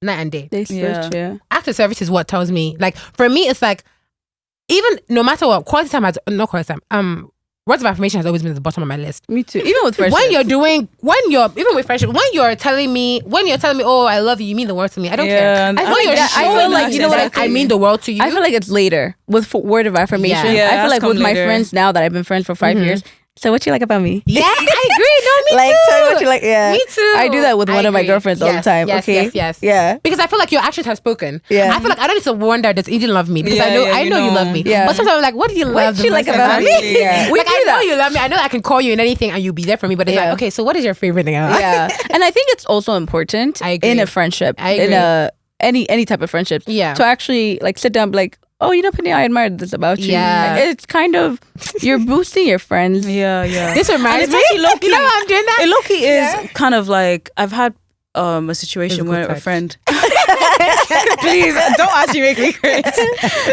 night and day. They switch, Active service is what tells me. Like, for me, it's like, even no matter what, quality time not quality time. Words of affirmation has always been at the bottom of my list. Me too. Even with friendship. Even with friendship, when you're telling me, oh, I love you, you mean the world to me. I don't care. I feel like, you know what, I mean the world to you. I feel like it's later with word of affirmation. I feel like with my friends now that I've been friends for 5 years, so what you like about me? Yeah, I agree. No, me like, too. tell me what you like. Yeah, me too. I do that with one of my girlfriends all the time. Yes, okay, yes. Yeah, because I feel like your actions have spoken. Yeah, I feel like I don't need to wonder does Eden love me because I know you love me. Yeah, but sometimes I'm like, what do you love? What do you like about me? Yeah, like I know you love me. I know I can call you in anything and you'll be there for me. But it's like, okay, so what is your favorite thing? Yeah, and I think it's also important in a friendship, in a any type of friendship, to actually like sit down, like, oh, you know, Penny, I admire this about you. Yeah, it's kind of you're boosting your friends. Yeah. This reminds me. You know I'm doing that. It low-key is kind of like I've had a situation where a friend. Please don't actually make me cringe.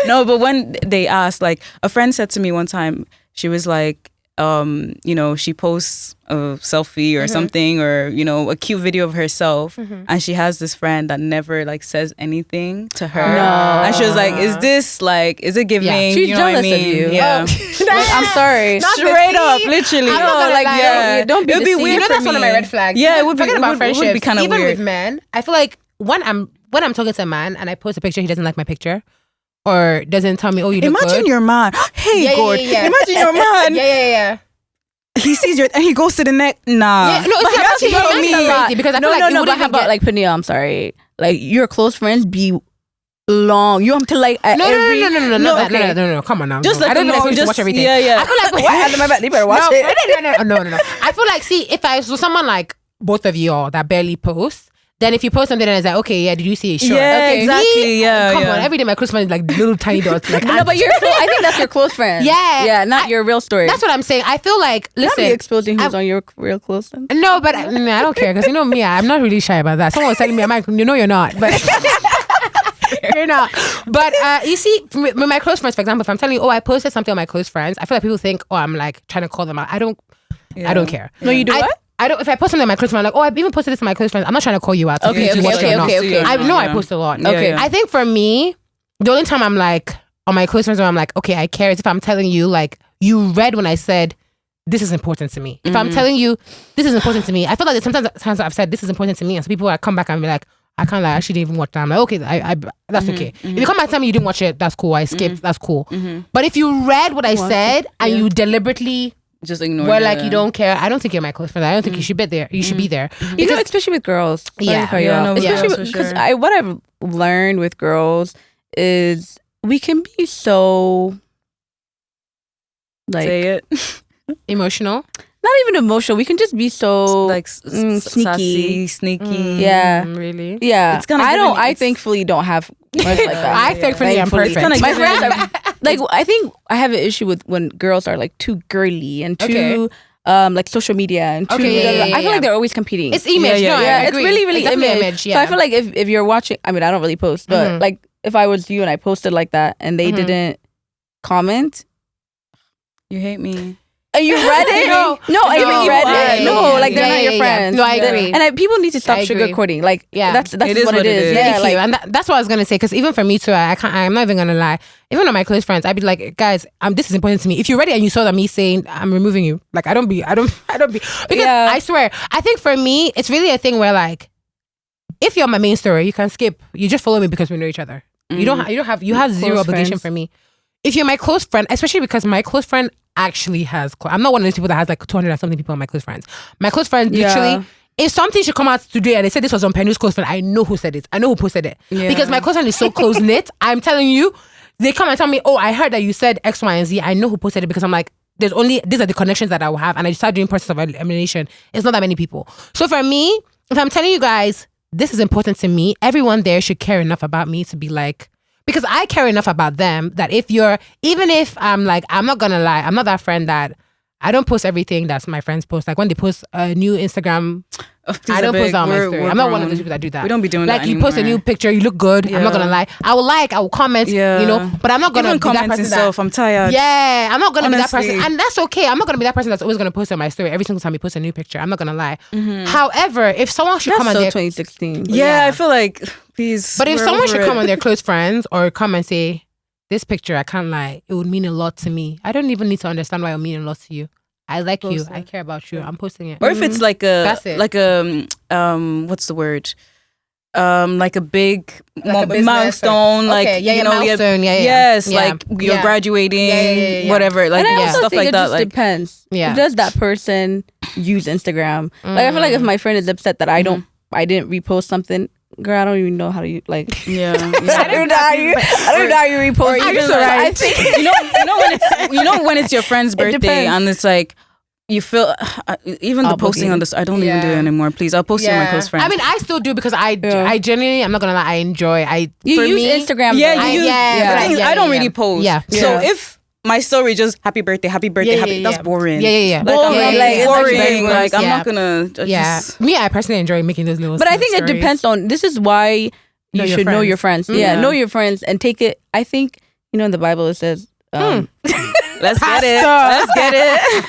No, but when they asked, like a friend said to me one time, she was like, you know, she posts a selfie or something, or you know, a cute video of herself, and she has this friend that never like says anything to her. And she was like, is it giving? Yeah. She's you know jealous what I mean? of you. Yeah. Like, I'm sorry. Straight up, literally. I'm not like, yeah, don't be. It would be weird. You know, that's for one of me. my red flags. Yeah, it would forget about friendships. It would be kind of even weird. with men. I feel like when I'm talking to a man and I post a picture, he doesn't like my picture. Or doesn't tell me, oh, you look Imagine good. your man. Hey, God. Imagine your man. Yeah. He sees your and he goes to the neck. Nah. Yeah, no, it's not me. Crazy because I feel like no. But how about like Penia? I'm sorry. Like your close friends be long. You have to like no. Come on now. Just I don't know if you watch everything. Yeah. I feel like what? You better watch it. No. I feel like if I saw someone like both of you all that barely post. Then if you post something and it's like, okay, yeah, did you see it? Sure. Yeah, okay. exactly. Come on, every day my close friends like little tiny dots. Like, no, but I think that's your close friend. Yeah, not your real story. That's what I'm saying. I feel like listen, not be exposing who's on your real close friend. No, but I don't care because you know me, I'm not really shy about that. Someone was telling me, you know, you're not, but. You're not. But you see, with my close friends, for example, if I'm telling you, oh, I posted something on my close friends, I feel like people think, oh, I'm like trying to call them out. I don't care. No, you do what? I don't. If I post something on my close friends, I'm like, oh, I've even posted this on my close friends. I'm not trying to call you out. Okay. I know I post a lot. Okay. I think for me, the only time I'm like on my close friends where I'm like, okay, I care is if I'm telling you like you read when I said this is important to me. If I'm telling you this is important to me, I feel like sometimes I've said this is important to me, and so people come back and be like, I can't lie, I actually didn't even watch that. I'm like, okay, that's okay. If you come back and tell me you didn't watch it, that's cool. I skipped, that's cool. But if you read what I said and you deliberately just ignore. Where like you don't care. I don't think you're my close friend. I don't think you should be there. You should be there. You know, especially with girls. Especially because what I've learned with girls is we can be so like say it emotional. Not even emotional. We can just be so like sneaky. Yeah, really. Yeah, it's I thankfully don't have much like that. I thankfully am perfect. My friends are like. I think I have an issue with when girls are like too girly and too like social media and too. I feel like they're always competing. It's image. It's really image. Yeah. So I feel like if you're watching, I mean, I don't really post, but like if I was you and I posted like that and they didn't comment, you hate me. You read it? No, I even read it. No, like they're not your friends. No, I agree. And people need to stop sugarcoating. Like, that's what it is. Yeah, like, and that's what I was gonna say. Because even for me too, I'm not even gonna lie. Even on my close friends, I'd be like, guys, this is important to me. If you read it and you saw that me saying I'm removing you, like I don't be. Because I swear, I think for me, it's really a thing where like, if you're my main story, you can skip. You just follow me because we know each other. You have zero obligation for me. If you're my close friend, especially because my close friend actually has, I'm not one of those people that has like 200 and something people on my close friends. My close friend literally, if something should come out today and they said this was on Penu's close friend, I know who said it. I know who posted it. Because my close friend is so close knit. I'm telling you, they come and tell me, oh, I heard that you said X, Y, and Z. I know who posted it because I'm like, these are the connections that I will have. And I start doing process of elimination. It's not that many people. So for me, if I'm telling you guys, this is important to me, everyone there should care enough about me to be like, because I care enough about them that even if I'm like, I'm not gonna lie, I'm not that friend that I don't post everything that's my friends post. Like when they post a new Instagram, I don't post that on my story. I'm not one of those people that do that. We don't be doing like that you post a new picture, you look good. I'm not gonna lie. I will comment, you know, but I'm not gonna even be that person itself, I'm tired. Yeah, I'm not gonna be that person. And that's okay. I'm not gonna be that person that's always gonna post on my story every single time you post a new picture. I'm not gonna lie. However, if someone should come on their 2016. Yeah, I feel like please. But if someone should come on their close friends or come and say, this picture, I can't lie, it would mean a lot to me. I don't even need to understand why it would mean a lot to you. I like you. I care about you. I'm posting it. Or if it's like what's the word? like a big milestone, milestone, like you're graduating, whatever, like and I also stuff think like it that. Just like depends. Does that person use Instagram? Like I feel like if my friend is upset that I didn't repost something. Girl, I don't even know how to like. Yeah. I don't know how you repost. I think you know when it's your friend's birthday and it's like. You feel even the posting on this. I don't even do it anymore. Please, I'll post it on my close friends. I mean, I still do because I genuinely, I'm not gonna lie, I enjoy. You use Instagram. I don't really post. So if my story just happy birthday, that's boring. Boring. Like I'm not gonna. Me, I personally enjoy making those little. But I think it depends on. This is why you should know your friends. Know your friends and take it. I think in the Bible it says. Let's get it.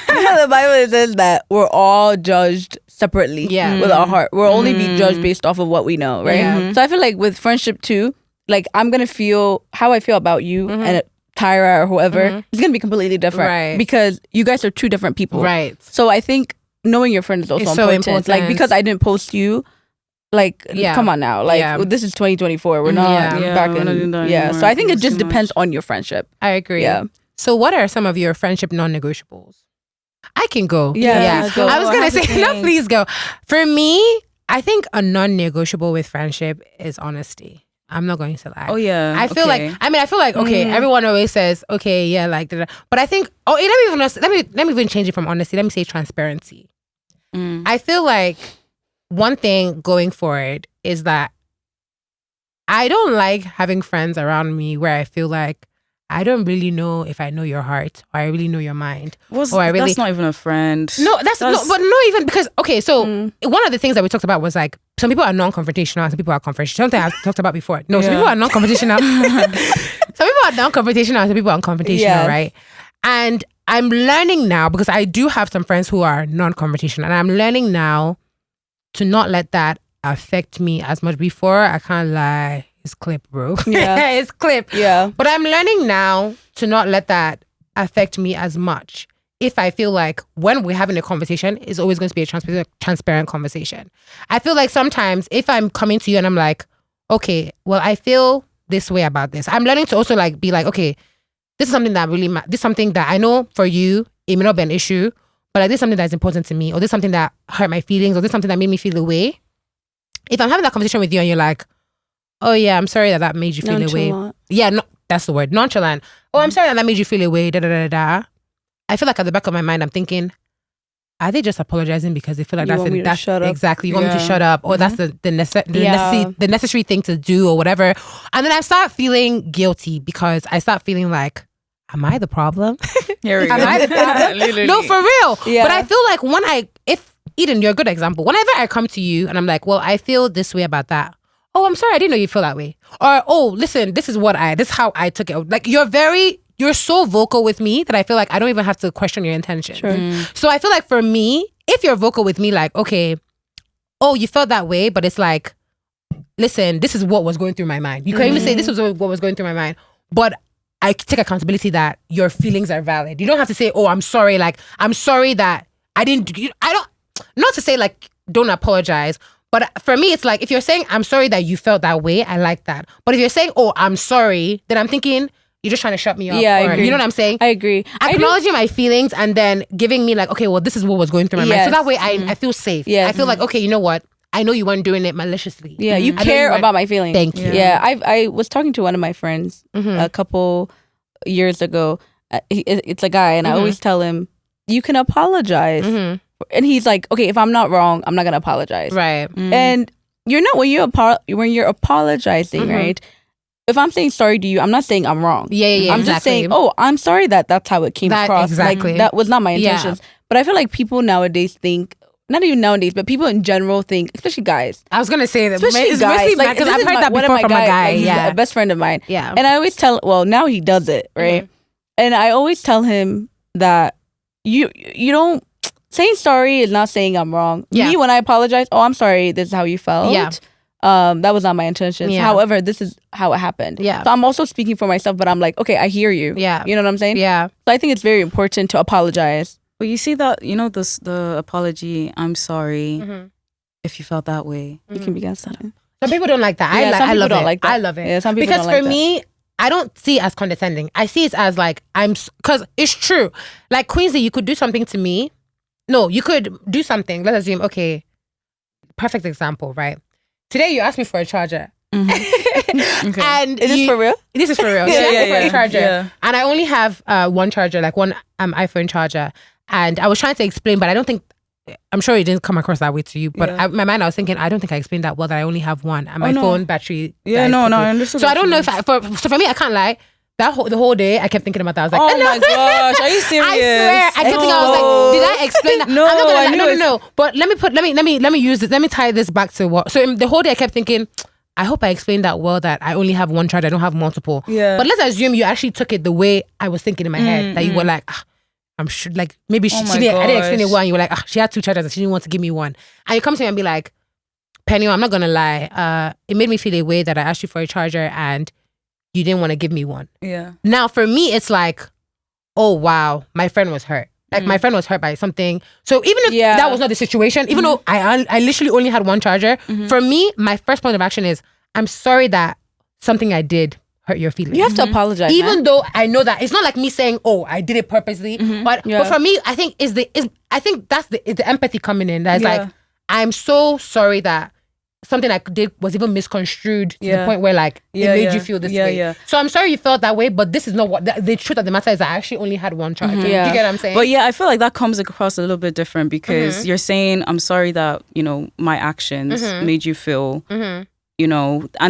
The Bible says that we're all judged separately with our heart. We'll only be judged based off of what we know, right? So I feel like with friendship too, like I'm going to feel how I feel about you and Tyra or whoever, it's going to be completely different because you guys are two different people. Right. So I think knowing your friend is also important. Like because I didn't post you, like come on now. Like this is 2024. We're not back in. So I think it just depends on your friendship. I agree. Yeah. So what are some of your friendship non-negotiables? I can go. Go. I was going to say, no, please go. For me, I think a non-negotiable with friendship is honesty. I'm not going to lie. Oh, yeah. I feel like, okay, everyone always says, okay, like, but I think, let me even change it from honesty. Let me say transparency. I feel like one thing going forward is that I don't like having friends around me where I feel like I don't really know if I know your heart or I really know your mind. That's not even a friend. No, but not even because, okay, so one of the things that we talked about was like, some people are non-confrontational, some people are confrontational. Something I've talked about before. No, some people are non-confrontational. Some people are non-confrontational, some people are confrontational, right? And I'm learning now, because I do have some friends who are non-confrontational, and I'm learning now to not let that affect me as much. Before, I can't lie. It's clip, bro. Yeah. It's clip. Yeah. But I'm learning now to not let that affect me as much. If I feel like when we're having a conversation, it's always going to be a transparent conversation. I feel like sometimes if I'm coming to you and I'm like, okay, well, I feel this way about this. I'm learning to also like be like, okay, this is something that really this is something that I know for you, it may not be an issue, but like this is something that's important to me, or this is something that hurt my feelings, or this is something that made me feel away. If I'm having that conversation with you and you're like, oh yeah, I'm sorry that made you feel away. Yeah, no, that's the word, nonchalant. Oh, I'm sorry that made you feel away. I feel like at the back of my mind, I'm thinking, are they just apologizing because they feel like that's exactly you want me to shut up, or that's the necessary thing to do, or whatever. And then I start feeling guilty because I start feeling like, am I the problem? Am I the problem? No, for real. Yeah. But I feel like if Eden, you're a good example. Whenever I come to you and I'm like, well, I feel this way about that. Oh, I'm sorry, I didn't know you feel that way. Or, oh, listen, this is how I took it. Like you're so vocal with me that I feel like I don't even have to question your intentions. Sure. So I feel like for me, if you're vocal with me, like, okay, oh, you felt that way, but it's like, listen, this is what was going through my mind. You can even say this was what was going through my mind, but I take accountability that your feelings are valid. You don't have to say, oh, I'm sorry. Like, I'm sorry that not to say like, don't apologize. But for me, it's like, if you're saying, I'm sorry that you felt that way, I like that. But if you're saying, oh, I'm sorry, then I'm thinking, you're just trying to shut me up. Yeah, I agree. You know what I'm saying? I agree. Acknowledging my feelings and then giving me like, okay, well, this is what was going through my mind. So that way I feel safe. Yeah. I feel like, okay, you know what? I know you weren't doing it maliciously. Yeah, you care about my feelings. Thank you. Yeah, I was talking to one of my friends a couple years ago. It's a guy, and I always tell him, you can apologize. And he's like, okay, if I'm not wrong, I'm not gonna apologize. Right. And you're not when you're apologizing, right? If I'm saying sorry to you, I'm not saying I'm wrong. Yeah. I'm just saying, oh, I'm sorry that's how it came across. Exactly. Like that was not my intentions. But I feel like people nowadays think, not even nowadays, but people in general think, especially guys. I was gonna say that, especially it's guys. Like, because I've heard that before from a guy. Like, he's a best friend of mine. Yeah. And I always now he does it, right? And I always tell him that you don't. Saying sorry is not saying I'm wrong. Yeah. Me, when I apologize, oh, I'm sorry, this is how you felt. Yeah. That was not my intentions. Yeah. However, this is how it happened. Yeah. So I'm also speaking for myself, but I'm like, okay, I hear you. Yeah. You know what I'm saying? Yeah. So I think it's very important to apologize. But you see that, the apology, I'm sorry if you felt that way. You can be against that. Some people don't like that. I love it. I love it. Yeah, some people because don't like for me, I don't see it as condescending. I see it as like because it's true. Like Quincy, you could do something to me. No, you could do something. Let's assume, okay, perfect example, right? Today you asked me for a charger. Mm-hmm. Okay. And is this for real? This is for real. For a charger. And I only have one charger, like one iPhone charger. And I was trying to explain, but I don't think, I'm sure it didn't come across that way to you. But in my mind, I was thinking, I don't think I explained that well, that I only have one. And my phone battery. Yeah, no, I understood. So I don't know if so for me, I can't lie. The whole day, I kept thinking about that. I was like, oh my gosh, are you serious? I swear, I kept thinking, I was like, did I explain that? No, I'm not gonna no. But let me use this. Let me tie this back to what. So the whole day, I kept thinking, I hope I explained that well, that I only have one charger, I don't have multiple. Yeah. But let's assume you actually took it the way I was thinking in my head, that you were like, I'm sure, like maybe I didn't explain it well, and you were like, she had two chargers and she didn't want to give me one. And you come to me and be like, Penny, I'm not gonna lie, it made me feel a way that I asked you for a charger and you didn't want to give me one. Yeah. Now for me, it's like, oh wow, my friend was hurt. Like my friend was hurt by something. So even if that was not the situation, even though I literally only had one charger, for me, my first point of action is, I'm sorry that something I did hurt your feelings. You have to apologize. Even though I know that it's not like me saying, oh, I did it purposely. But for me, I think I think that's the empathy coming in. That's like, I'm so sorry that something I did was even misconstrued to the point where like it made you feel this way. Yeah. So I'm sorry you felt that way, but this is not what the truth of the matter is. I actually only had one charger. Do you get what I'm saying? But I feel like that comes across a little bit different because you're saying, I'm sorry that, my actions made you feel, and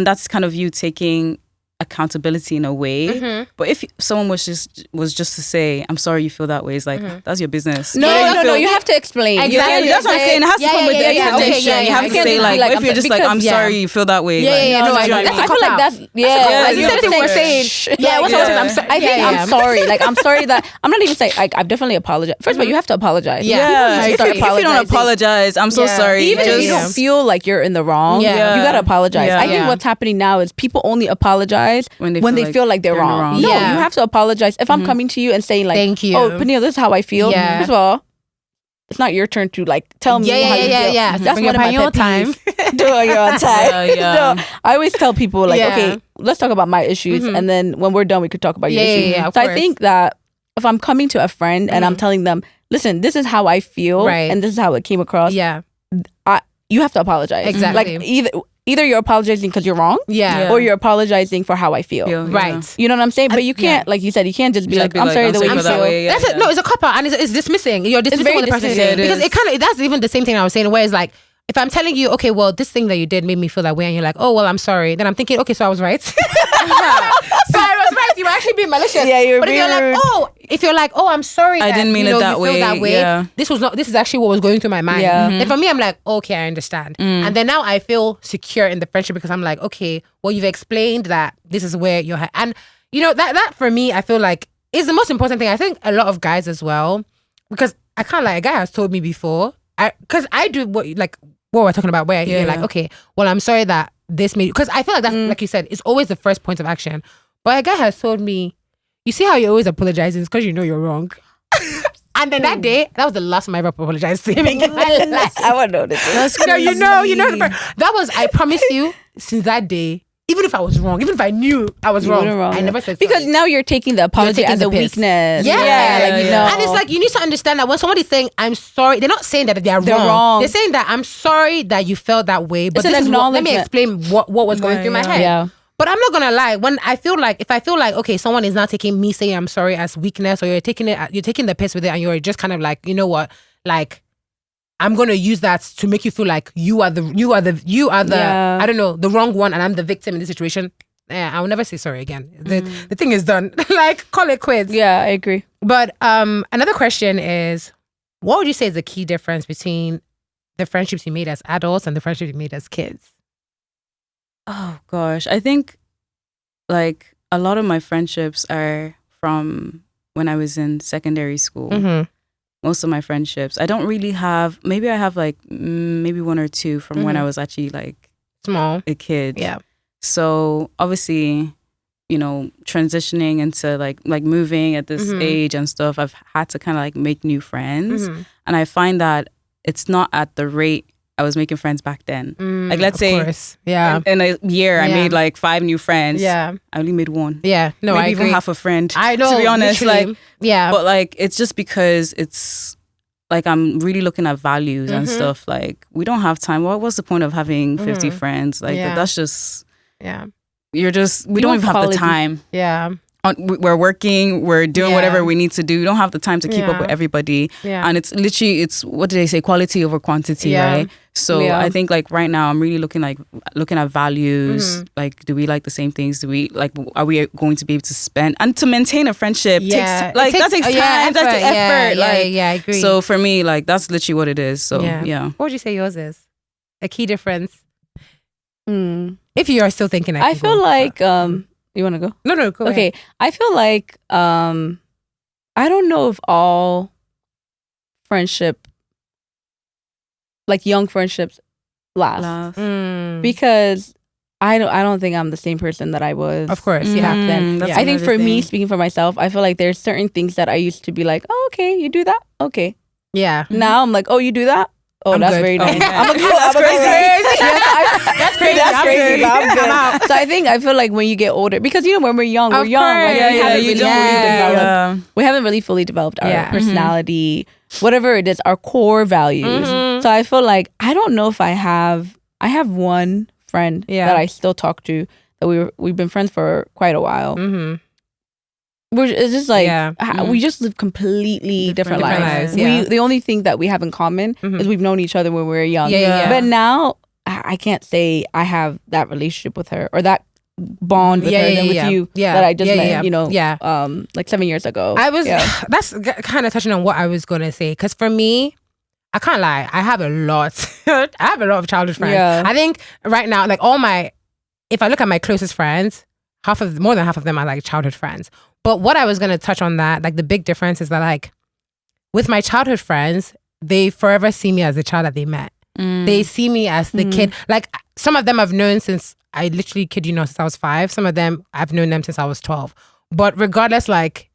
that's kind of you taking accountability in a way. But if someone was just to say, I'm sorry you feel that way, it's like, that's your business. No, you have to explain. Exactly. That's what I'm saying. It has to come with the explanation. You have to say like, if you're just like, I'm sorry you feel that way. I feel like that's you said we're saying. I'm sorry. I think I'm sorry. Like I'm sorry that I'm not even saying like I've definitely apologized. First of all, you have to apologize. If you don't apologize, I'm so sorry. Even if you don't feel like you're in the wrong, you gotta apologize. I think what's happening now is people only apologize when they feel like they're wrong. No, you have to apologize. If I'm coming to you and saying like, thank you. Oh, Peniel, this is how I feel. First of all, it's not your turn to like tell me how you feel. That's one of my pet peeves. Do it your time. No, I always tell people like, okay, let's talk about my issues, and then when we're done, we could talk about your issues. So I think that if I'm coming to a friend and I'm telling them, listen, this is how I feel, and this is how it came across. You have to apologize. Exactly. Like either you're apologizing because you're wrong, or you're apologizing for how I feel. Right. You know what I'm saying? But you can't, like you said, you can't just be like, I'm sorry the way you feel. No, it's a cop out and it's dismissing. You're dismissing what the person is. Because that's even the same thing I was saying, where it's like, if I'm telling you, okay, well, this thing that you did made me feel that way, and you're like, oh, well, I'm sorry. Then I'm thinking, okay, so I was right. So I was right. You were actually being malicious. Yeah, but if you're like, oh, I'm sorry. I didn't mean it that way. Yeah. This is actually what was going through my mind. Yeah. And for me, I'm like, okay, I understand. And then now I feel secure in the friendship because I'm like, okay, well, you've explained that this is where you're and that for me, I feel like is the most important thing. I think a lot of guys as well, because I can't lie, a guy has told me before, because I do what we're talking about, where you're like, okay, well, I'm sorry that this made, because I feel like that's like you said, it's always the first point of action. But a guy has told me, you see how you're always apologizing because you know you're wrong. And then that day, that was the last time I ever apologized to him in my life. I want to know this. That's crazy. That was, I promise you, since that day, even if I was wrong, even if I knew I was wrong, I never said sorry. Because now you're taking the apology as a weakness. Yeah. And it's like, you need to understand that when somebody's saying, I'm sorry, they're not saying that they're wrong. They're saying that I'm sorry that you felt that way, but let me explain what was going through my head. Yeah. But I'm not gonna lie, when I feel like, if I feel like, okay, someone is not taking me saying I'm sorry as weakness, or you're taking the piss with it, and you're just kind of like, you know what, like, I'm gonna use that to make you feel like you are the I don't know, the wrong one, and I'm the victim in this situation. I'll never say sorry again. The thing is done. Like, call it quits. Yeah, I agree. But another question is, what would you say is the key difference between the friendships you made as adults and the friendships you made as kids? Oh gosh, I think like a lot of my friendships are from when I was in secondary school. Most of my friendships, I don't really have, maybe I have like maybe one or two from when I was actually like small, a kid. Yeah. So obviously, transitioning into like moving at this age and stuff, I've had to kind of like make new friends. And I find that it's not at the rate I was making friends back then. Like, let's say in a year, I made like 5 new friends. Yeah. I only made 1. Yeah. No, maybe I agree. even half a friend. I know. To be honest, literally. like, but like, it's just because it's like, I'm really looking at values and stuff. Like, we don't have time. What's the point of having 50 friends? Like, that's just, we don't even have the time. Yeah. We're working, we're doing whatever we need to do. We don't have the time to keep up with everybody. Yeah. And it's literally, what do they say? Quality over quantity, right? So I think like right now I'm really looking at values. Like, do we like the same things? Are we going to be able to spend and to maintain a friendship? That takes time. That's effort. I agree. So for me, like, that's literally what it is. So What would you say yours is? A key difference? If you are still thinking, I feel like you want to go? No, go ahead. I feel like I don't know if all friendship, like young friendships, last. Because I don't think I'm the same person that I was. Of course, back then. I think for me, speaking for myself, I feel like there's certain things that I used to be like, oh, okay, you do that, okay. Yeah. Now I'm like, oh, you do that. Oh, that's good. Very nice. That's crazy. That's crazy. I'm out. So I feel like when you get older, because when we're young, like, we haven't really fully developed our personality, whatever it is, our core values. So I feel like I don't know if I have one friend that I still talk to that we've been friends for quite a while. It's just like we just live completely different lives. The only thing that we have in common is we've known each other when we were young. But now I can't say I have that relationship with her or that bond with her than with you that I just met. Like 7 years ago. That's kind of touching on what I was gonna say, because for me, I can't lie, I have a lot. I have a lot of childhood friends. I think right now, like if I look at my closest friends, more than half of them are like childhood friends. But what I was going to touch on that, like the big difference is that like with my childhood friends, they forever see me as the child that they met. They see me as the kid. Like some of them I've known since, I literally kid you not, since I was 5. Some of them I've known them since I was 12. But regardless, like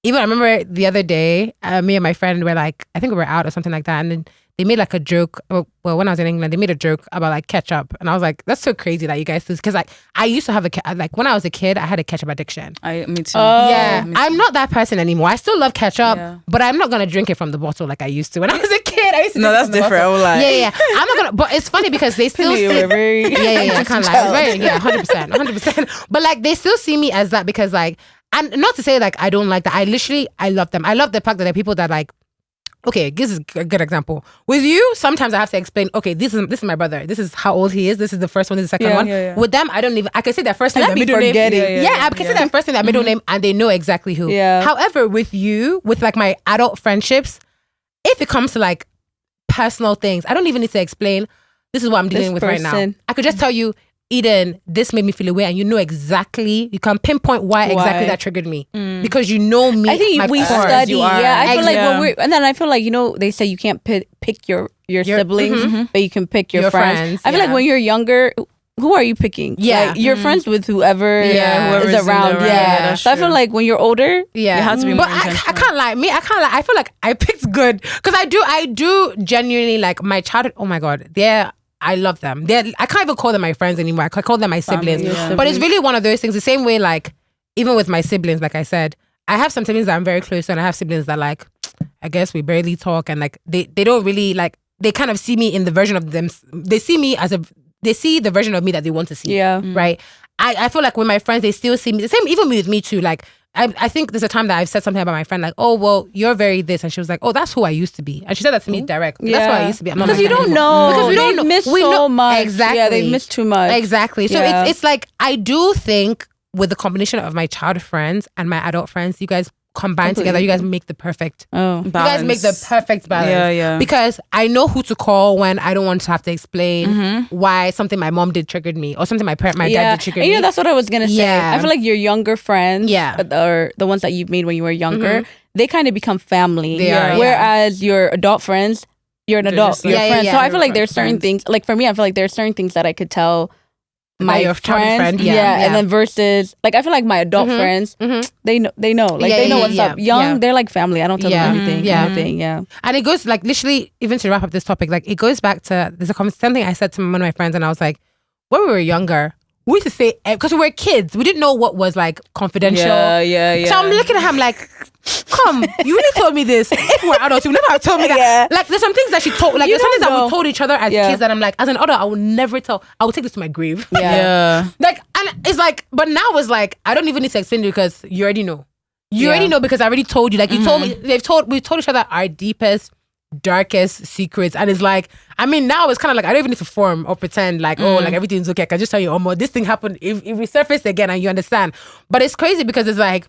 even I remember the other day, me and my friend were like, I think we were out or something like that. And then they made like a joke. Well, when I was in England, they made a joke about like ketchup. And I was like, that's so crazy that you guys do this. Because like I used to have like when I was a kid, I had a ketchup addiction. Me too. I'm not that person anymore. I still love ketchup, but I'm not going to drink it from the bottle like I used to. When I was a kid, I used to. No, that's different. I'm not going to, but it's funny because they still see. I can't lie. 100%. But like they still see me as that because like, and not to say like I don't like that. I love them. I love the fact that there are people that like, okay, this is a good example. With you, sometimes I have to explain, okay, this is my brother. This is how old he is. This is the first one, this is the second one. With them, I can say their first name, their middle name. I can say their first name, their middle name, and they know exactly who. However, with you, with like my adult friendships, if it comes to like personal things, I don't even need to explain, this is what I'm dealing with right now. I could just tell you, Eden, this made me feel away, and you know exactly, you can pinpoint why exactly that triggered me because you know me. I think we study. I feel like when and then I feel like they say you can't pick your siblings, but you can pick your friends. I feel like when you're younger, who are you picking? Like, you're friends with whoever is around. So I feel like when you're older, you have to be more intentional. I can't lie. I feel like I picked good because I do genuinely like my childhood. Oh my god, I love them. I can't even call them my friends anymore. I call them my siblings. But it's really one of those things. The same way, like, even with my siblings, like I said, I have some siblings that I'm very close to, and I have siblings that, like, I guess we barely talk, and like they don't really like. They kind of see me in the version of them. They see me they see the version of me that they want to see. Right. I feel like with my friends, they still see me the same. Even with me too. Like. I think there's a time that I've said something about my friend, like, oh, well, you're very this. And she was like, oh, that's who I used to be. And she said that to me direct. That's who I used to be. Because you don't know. Because we don't know. Miss so much. Exactly. Yeah, they miss too much. Exactly. So it's like, I do think with the combination of my childhood friends and my adult friends, you guys combine together, you guys make the perfect balance. You guys make the perfect balance. Because I know who to call when I don't want to have to explain why something my mom did triggered me or something my dad did trigger me. That's what I was gonna say. I feel like your younger friends, or the ones that you've made when you were younger, they kind of become family. Whereas your adult friends, you're an adult, you're friends. So I feel like there's certain things. Like for me, I feel like there's certain things that I could tell my your childhood friend. And then versus like I feel like my adult friends, they know like they know what's up. Young, they're like family. I don't tell them everything. Kind of thing. And it goes like literally, even to wrap up this topic, like it goes back to there's something I said to one of my friends, and I was like, when we were younger, we used to say, because we were kids, we didn't know what was like confidential. Yeah. So I'm looking at him like, come, you really told me this. If we're adults, you never have told me that. Like there's some things that she told, like there's some things that we told each other as kids that I'm like, as an adult, I will never tell. I will take this to my grave. Yeah. Like, and it's like, but now it's like, I don't even need to explain to you because you already know. You already know because I already told you. Like you told me, we've told each other our deepest, darkest secrets, and it's like, I mean, now it's kind of like I don't even need to form or pretend like oh like everything's okay. I can just tell you, oh this thing happened. If we surface again and you understand, but it's crazy because it's like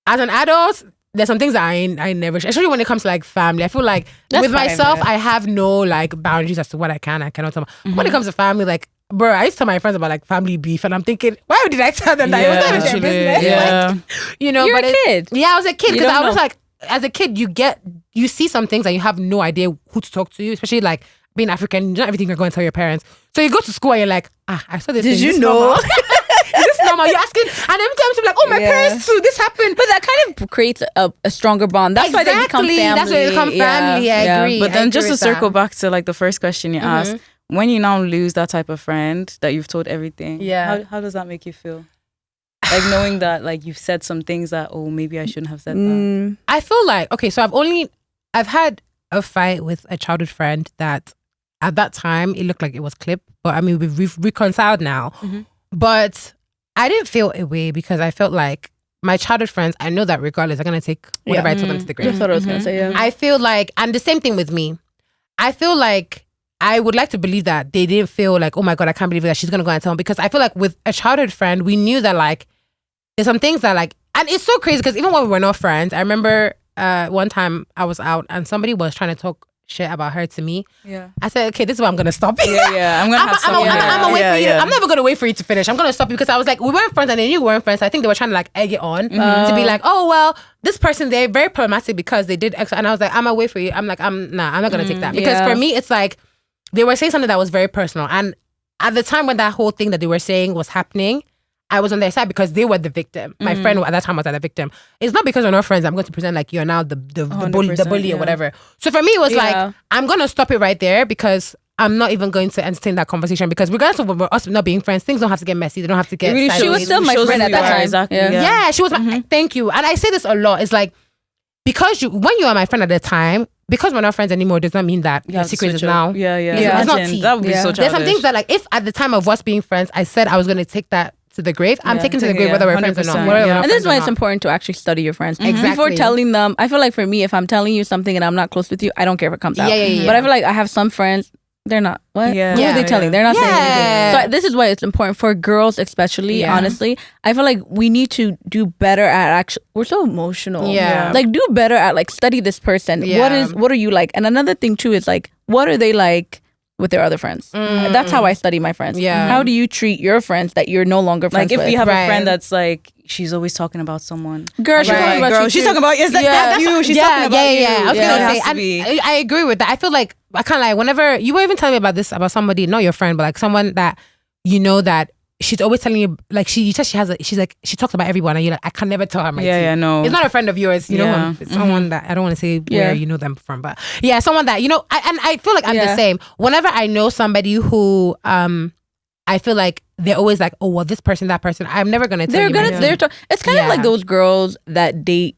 as an adult, there's some things that I never, especially when it comes to like family. I feel like with myself, I have no like boundaries as to what I can, I cannot tell. When it comes to family, like bro, I used to tell my friends about like family beef, and I'm thinking, why did I tell them that? It was not even their business. Like, you know, you're a kid. Yeah, I was a kid because I was like, as a kid, you see some things and you have no idea who to talk to, especially like being African, not everything you're going to tell your parents. So you go to school and you're like, I saw this. Did you know? Is this normal? You're asking, and every time you're like, oh, my parents too, this happened. But that kind of creates a stronger bond. That's why they become family. That's why they become family. I agree. But then just to circle back to like the first question you asked, when you now lose that type of friend that you've told everything, how does that make you feel? Like knowing that like you've said some things that, oh, maybe I shouldn't have said that. I feel like, okay, so I've had a fight with a childhood friend that at that time it looked like it was clipped, but I mean we've reconciled now. But I didn't feel a way because I felt like my childhood friends, I know that regardless, they're gonna take whatever I told them to the grave. That's what I was gonna say. Yeah. I feel like, and the same thing with me. I feel like I would like to believe that they didn't feel like, oh my God, I can't believe that she's gonna go and tell them, because I feel like with a childhood friend, we knew that like there's some things that like, and it's so crazy because even when we were not friends, I remember one time I was out and somebody was trying to talk shit about her to me. Yeah. I said, okay, this is where I'm gonna stop. I'm gonna have something. I'm wait for you. I'm never gonna wait for you to finish. I'm gonna stop you because I was like, we weren't friends and they knew we weren't friends. So I think they were trying to like egg it on to be like, oh well, this person, they're very problematic because they did X. And I was like, I'm gonna wait for you. I'm like, I'm not gonna take that because for me it's like they were saying something that was very personal. And at the time when that whole thing that they were saying was happening, I was on their side because they were the victim. My friend at that time was the victim. It's not because we're not friends I'm going to pretend like you're now the bully or whatever. So for me, it was like, I'm going to stop it right there because I'm not even going to entertain that conversation because regardless of us not being friends, things don't have to get messy. They don't have to get She was still my friend at that time. Exactly. Yeah, she was my, thank you. And I say this a lot. It's like, because when you are my friend at the time, because we're not friends anymore does not mean that your secret is now. It's not tea. That would be so childish. There's some things that like, if at the time of us being friends, I said I was going to take that to the grave, I'm taking to the grave whether we're friends or not. And this is why it's important to actually study your friends. Exactly. Before telling them, I feel like for me, if I'm telling you something and I'm not close with you, I don't care if it comes out. But I feel like I have some friends, they're not, what? Who are they telling? They're not saying anything. So this is why it's important for girls especially, honestly. I feel like we need to do better at actually, we're so emotional. Like do better at like study this person. What are you like? And another thing too is like, what are they like with their other friends? That's how I study my friends. How do you treat your friends that you're no longer friends with? Like if you have a friend that's like, she's always talking about someone. Girl, she's talking about you. She's talking about, is that you? She's talking about you. I was gonna say, I agree with that. I feel like, I kind of like, whenever, you were even telling me about this, about somebody, not your friend, but like someone that you know that she's always telling you, like you said she's like, she talks about everyone and you're like, I can never tell her my tea. No. It's not a friend of yours, you know, it's someone that, I don't want to say where you know them from, but someone that, you know, and I feel like I'm the same. Whenever I know somebody who, I feel like they're always like, oh, well, this person, that person, I'm never going to tell you. It's kind of like those girls that date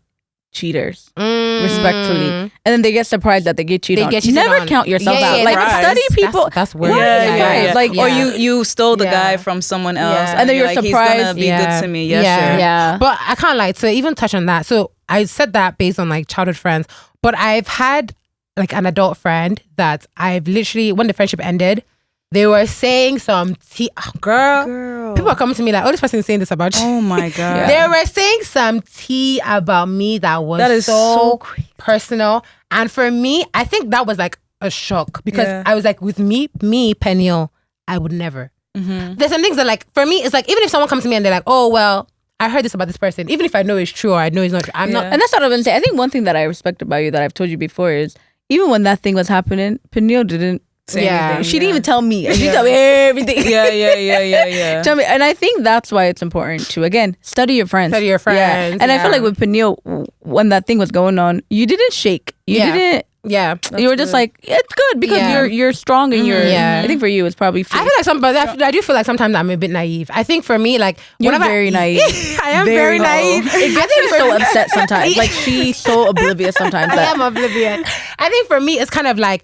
cheaters respectfully, and then they get surprised that they get cheated on. Never count yourself out. Like study people. That's weird. Like or you stole the guy from someone else, and then you're like, surprised. He's gonna be good to me. Sure. But I can't lie to even touch on that. So I said that based on like childhood friends, but I've had like an adult friend that I've literally, when the friendship ended, they were saying some tea. Oh, girl. People are coming to me like, oh, this person is saying this about you. Oh my God. They were saying some tea about me that was so personal. And for me, I think that was like a shock because I was like, with me, Peniel, I would never. There's some things that like, for me, it's like, even if someone comes to me and they're like, oh, well, I heard this about this person. Even if I know it's true or I know it's not true, I'm not. And that's what I was going to say. I think one thing that I respect about you that I've told you before is, even when that thing was happening, Peniel didn't say anything. She didn't even tell me. And she told me everything. Yeah. Tell me, and I think that's why it's important to, again, study your friends. Yeah. And I feel like with Peniel, when that thing was going on, you didn't shake. You didn't. Yeah, you were just like, it's good because you're strong and you're. I think for you it's probably. I feel like I do feel like sometimes I'm a bit naive. I think for me, like you're very naive. I am very naive. It gets me so upset sometimes. Like she's so oblivious sometimes. I am oblivious. I think for me it's kind of like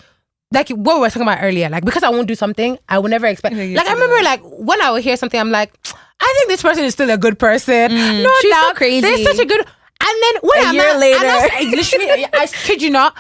what we were talking about earlier. Like because I won't do something, I will never expect. Like I remember, like when I would hear something, I'm like, I think this person is still a good person. No, she's so crazy. They're such a good. And then when a year later, I kid you not,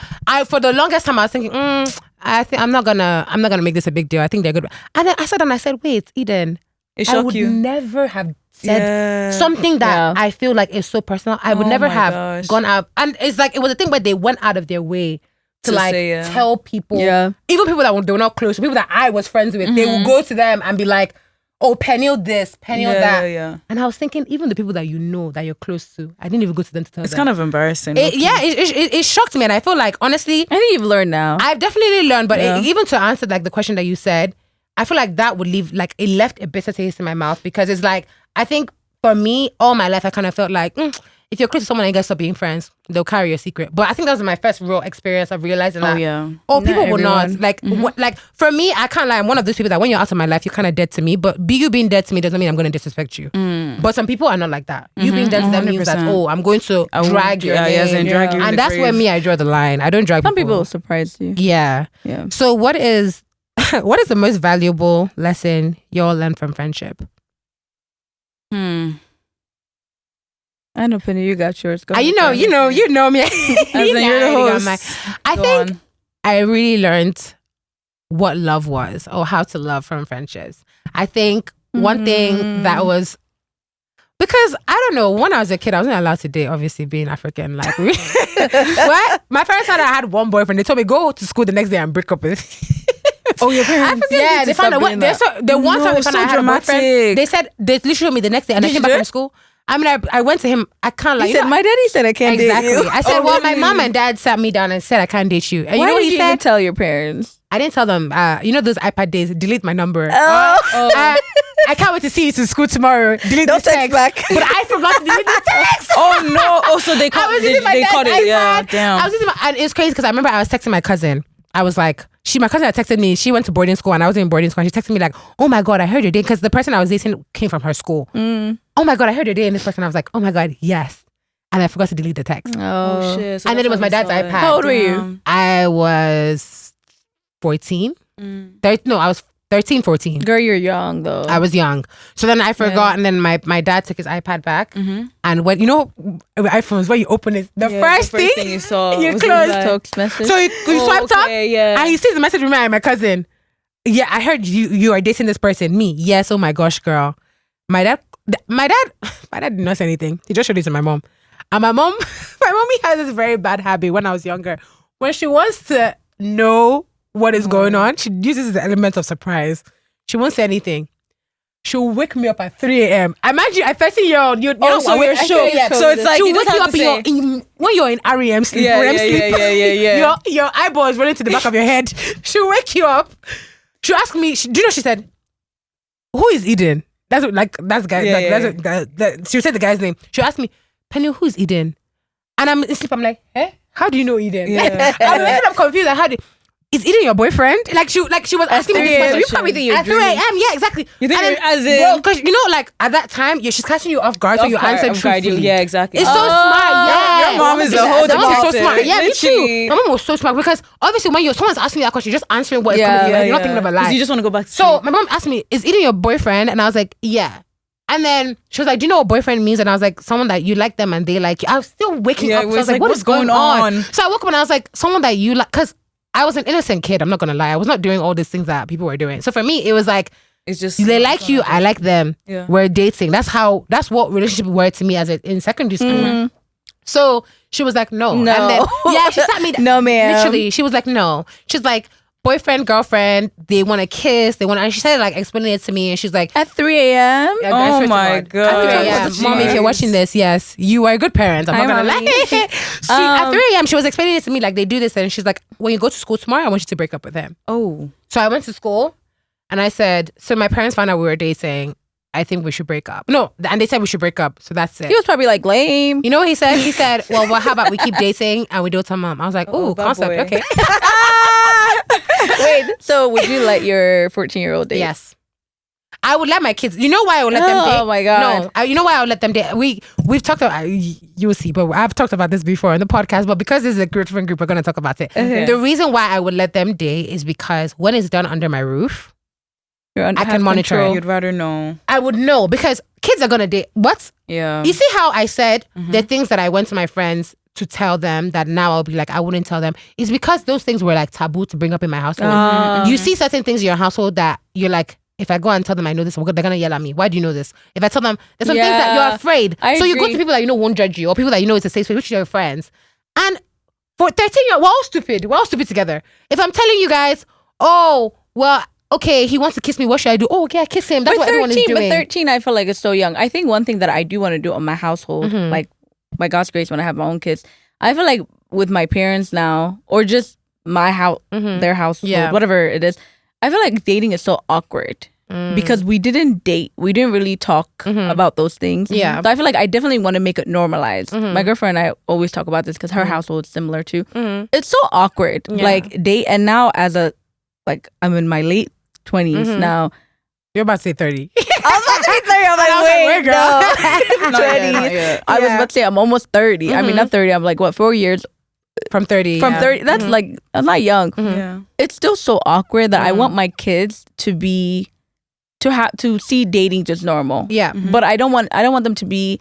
for the longest time I was thinking, I think I'm not gonna make this a big deal. I think they're good. And then I said, wait, Eden, I would never have said something that I feel like is so personal. I would never have gone out, and it's like it was a thing where they went out of their way to like tell people, even people that they were not close, people that I was friends with, they would go to them and be like, oh, Peniel this, Peniel that. Yeah. And I was thinking, even the people that you know, that you're close to, I didn't even go to them to tell them. It's kind of embarrassing. It shocked me. And I feel like, honestly, I think you've learned now. I've definitely learned. But even to answer like the question that you said, I feel like that would leave, like, it left a bitter taste in my mouth. Because it's like, I think for me, all my life, I kind of felt like, if you're close to someone and you guys stop being friends, they'll carry your secret. But I think that was my first real experience of realizing that. People will not. Like, like for me, I can't lie. I'm one of those people that when you're out of my life, you're kind of dead to me. But you being dead to me doesn't mean I'm going to disrespect you. But some people are not like that. You being dead to them means that, I'm going to drag your name. Drag you and that's where me, I draw the line. I don't drag some people will surprise you. Yeah. So what is the most valuable lesson you all learned from friendship? I know, Penny, you got yours. Go you know me. You're the host. I think I really learned what love was, or how to love from friendships. I think one thing that was, because I don't know, when I was a kid, I wasn't allowed to date, obviously being African. Like, what? My parents thought I had one boyfriend. They told me go to school the next day and break up with. Oh, your parents? Yeah, they found out one time they found out I had a boyfriend. They said they literally showed me the next day, and I came back from school. I mean, I went to him. I can't like. He said, my daddy said I can't date you. I said, my mom and dad sat me down and said I can't date you. And Why you know what did he you said? even tell your parents? I didn't tell them. You know those iPad days? Delete my number. I can't wait to see you to school tomorrow. Delete Don't the text back. But I forgot to delete the text. Oh no! Oh, so they caught it. Yeah, damn. I was using and it's crazy because I remember I was texting my cousin. I was like, my cousin had texted me. She went to boarding school and I was in boarding school. And she texted me like, oh my God, I heard you're dating. Because the person I was dating came from her school. Oh my God, I heard you're dating this person. I was like, oh my God, yes. And I forgot to delete the text. Oh shit. So and then it was my dad's iPad. How old were you? I was 14. I was 13, 14. Girl, you're young though. I was young. So then I forgot, and then my dad took his iPad back. And when, iPhones, when you open it, the first thing you saw you was closed. Text message. So you swiped up, and he sees the message from me and my cousin. Yeah, I heard you are dating this person. Me, yes. Oh my gosh, girl. My dad did not say anything. He just showed it to my mom. And my mommy has this very bad habit when I was younger. When she wants to know what is going on, she uses the element of surprise. She won't say anything. She'll wake me up at 3 a.m. Imagine a 13-year-old, you're so you're shook. So it's like she'll wake you up when you're in REM sleep. Yeah. Your eyeballs rolling to the back of your head. She'll wake you up. She'll ask me. Do you know? She said, "Who is Eden?" That's the guy. She'll say the guy's name. She'll ask me, "Penny, who's Eden?" And I'm in sleep. I'm like, how do you know Eden? Yeah. I'm waking up confused. Like, is Eden your boyfriend? Like she was asking me this question. You probably think you're at 3 a.m. Yeah, exactly. You think as in... Well, because like at that time, she's catching you off guard, so you answer truthfully. Yeah, exactly. It's so smart. Yeah, your mom is a whole detective. So smart. Yeah, me too. My mom was so smart because obviously when someone's asking you that question, you're just answering what is coming to you. You're not thinking of a lie. You just want to go back to So my mom asked me, "Is Eden your boyfriend?" And I was like, "Yeah." And then she was like, "Do you know what boyfriend means?" And I was like, "Someone that you like them and they like you." I was still waking up. So I was like, "What is going on?" So I woke up and I was like, "Someone that you like," because I was an innocent kid. I'm not gonna lie. I was not doing all these things that people were doing. So for me, it was like, it's just they like you, I like them. Yeah. We're dating. That's what relationships were to me in secondary school. So she was like, no. And then, she sat me no, ma'am. Literally, she was like, no. She's like, boyfriend, girlfriend, they want to kiss, and she started like explaining it to me, and she's like, at 3 a.m. Oh my God. At 3 a.m. Mommy, if you're watching this, yes, you are a good parent. I'm not gonna lie. At 3 a.m. she was explaining it to me like they do this, and she's like, when you go to school tomorrow, I want you to break up with him. Oh. So I went to school, and I said, so my parents found out we were dating. I think we should break up. No, and they said we should break up. So that's it. He was probably like, lame. You know what he said? He said, well, how about we keep dating and we do it to mom? I was like, oh, concept. Boy. Okay. Wait, so would you let your 14-year-old date? Yes. I would let my kids. You know why I would let them date? Oh my God. No, you know why I would let them date? We've talked about, you'll see, but I've talked about this before in the podcast, but because this is a different group, we're going to talk about it. Okay. The reason why I would let them date is because when it's done under my roof, I can monitor control. You'd rather know. I would know because kids are going to date. What? Yeah. You see how I said the things that I went to my friends to tell them that now I'll be like, I wouldn't tell them. It's because those things were like taboo to bring up in my household. You see certain things in your household that you're like, if I go and tell them I know this, they're going to yell at me. Why do you know this? If I tell them, there's some things that you're afraid. So you go to people that you know won't judge you or people that you know it's a safe space, which are your friends. And for 13 years, we're all stupid. We're all stupid together. If I'm telling you guys, oh, well, okay, he wants to kiss me. What should I do? Oh, okay, I kiss him. That's what everyone is doing. But 13, I feel like it's so young. I think one thing that I do want to do in my household, like by God's grace, when I have my own kids, I feel like with my parents now, or just my house, their household, whatever it is, I feel like dating is so awkward because we didn't date. We didn't really talk about those things. Yeah. So I feel like I definitely want to make it normalized. My girlfriend and I always talk about this because her household is similar too. It's so awkward. Yeah. Like date, and now I'm in my late 20s now. You're about to say 30. I was about to say 30. I'm like, wait, girl. 20. I was about to say I'm almost 30. I mean, not 30. I'm like, what, 4 years? From 30. From 30. That's like, that's not young. Yeah. It's still so awkward that I want my kids to see dating just normal. Yeah. But I don't want them to be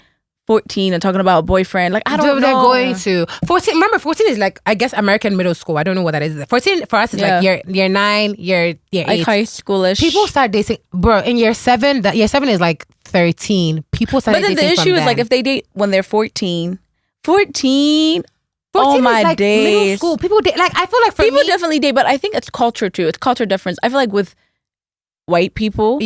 14 and talking about a boyfriend. Like, I don't know. They're going to 14. Remember, 14 is like, I guess, American middle school. I don't know what that is. 14 for us is like year 9, year 8. Like high schoolish. People start dating, bro. In year 7, year 7 is like 13. People start dating. But then the issue is like if they date when they're 14, oh my is like days. Middle school. People date. Like I feel like people definitely date, but I think it's culture too. It's culture difference. I feel like with white people,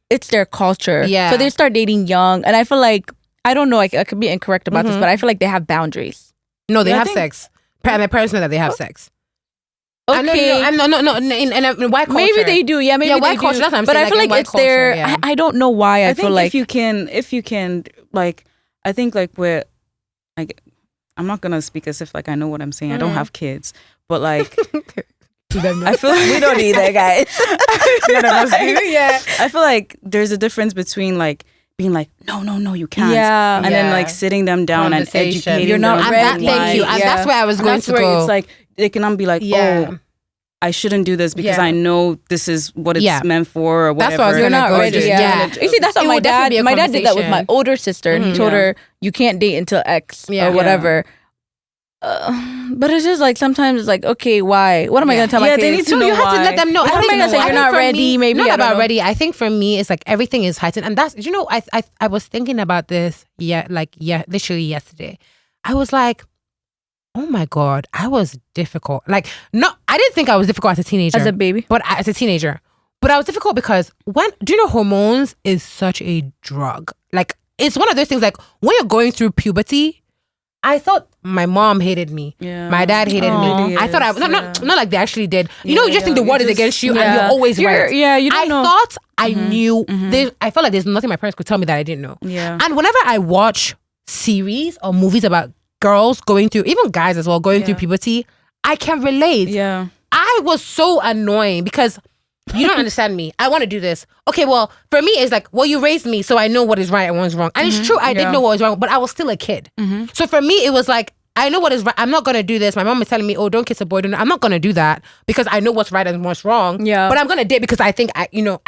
it's their culture. Yeah. So they start dating young, and I feel like, I don't know, I could be incorrect about this, but I feel like they have boundaries. No, they have sex. My parents know that they have sex. Okay. No. In white culture. Maybe they do. Yeah, maybe white they culture, do. that's what I'm but saying, I feel like it's culture, their. I don't know why. I feel think like if you can, like, I think like we're like, I'm not gonna speak as if like I know what I'm saying. I don't have kids, but like. I feel like we don't either, guys. None of us do. Yeah. I feel like there's a difference between like being like, no, you can't. Yeah. And then like sitting them down and educating You're not them. ready. Thank you. And that's where I was going to go. It's like they cannot be like, oh, I shouldn't do this because I know this is what it's meant for or whatever. That's what I was You're not ready. Yeah. You see, that's what my dad did that with my older sister. And he told her, you can't date until X or whatever. But it's just like sometimes it's like, okay, why? What am I going to tell my kids? They need to know you have to let them know. What am I going to say? You're not ready. Maybe not about ready. I think for me, it's like everything is heightened, and that's I was thinking about this literally yesterday. I was like, oh my God, I was difficult. Like, no, I didn't think I was difficult as a teenager, as a baby, but as a teenager. But I was difficult because do you know hormones is such a drug? Like, it's one of those things. Like when you're going through puberty. I thought my mom hated me. Yeah. My dad hated me. I thought not like they actually did. You know, you just think the world is against you and you're always right. Yeah, you don't know. I thought I knew. I felt like there's nothing my parents could tell me that I didn't know. Yeah. And whenever I watch series or movies about girls going through, even guys as well, going through puberty, I can relate. Yeah. I was so annoying because you don't understand me. I want to do this. Okay, well, for me, it's like, well, you raised me, so I know what is right and what is wrong. And it's true, I did know what was wrong, but I was still a kid. So for me, it was like, I know what is right. I'm not going to do this. My mom is telling me, oh, don't kiss a boy. I'm not going to do that because I know what's right and what's wrong. Yeah. But I'm going to date because I think, I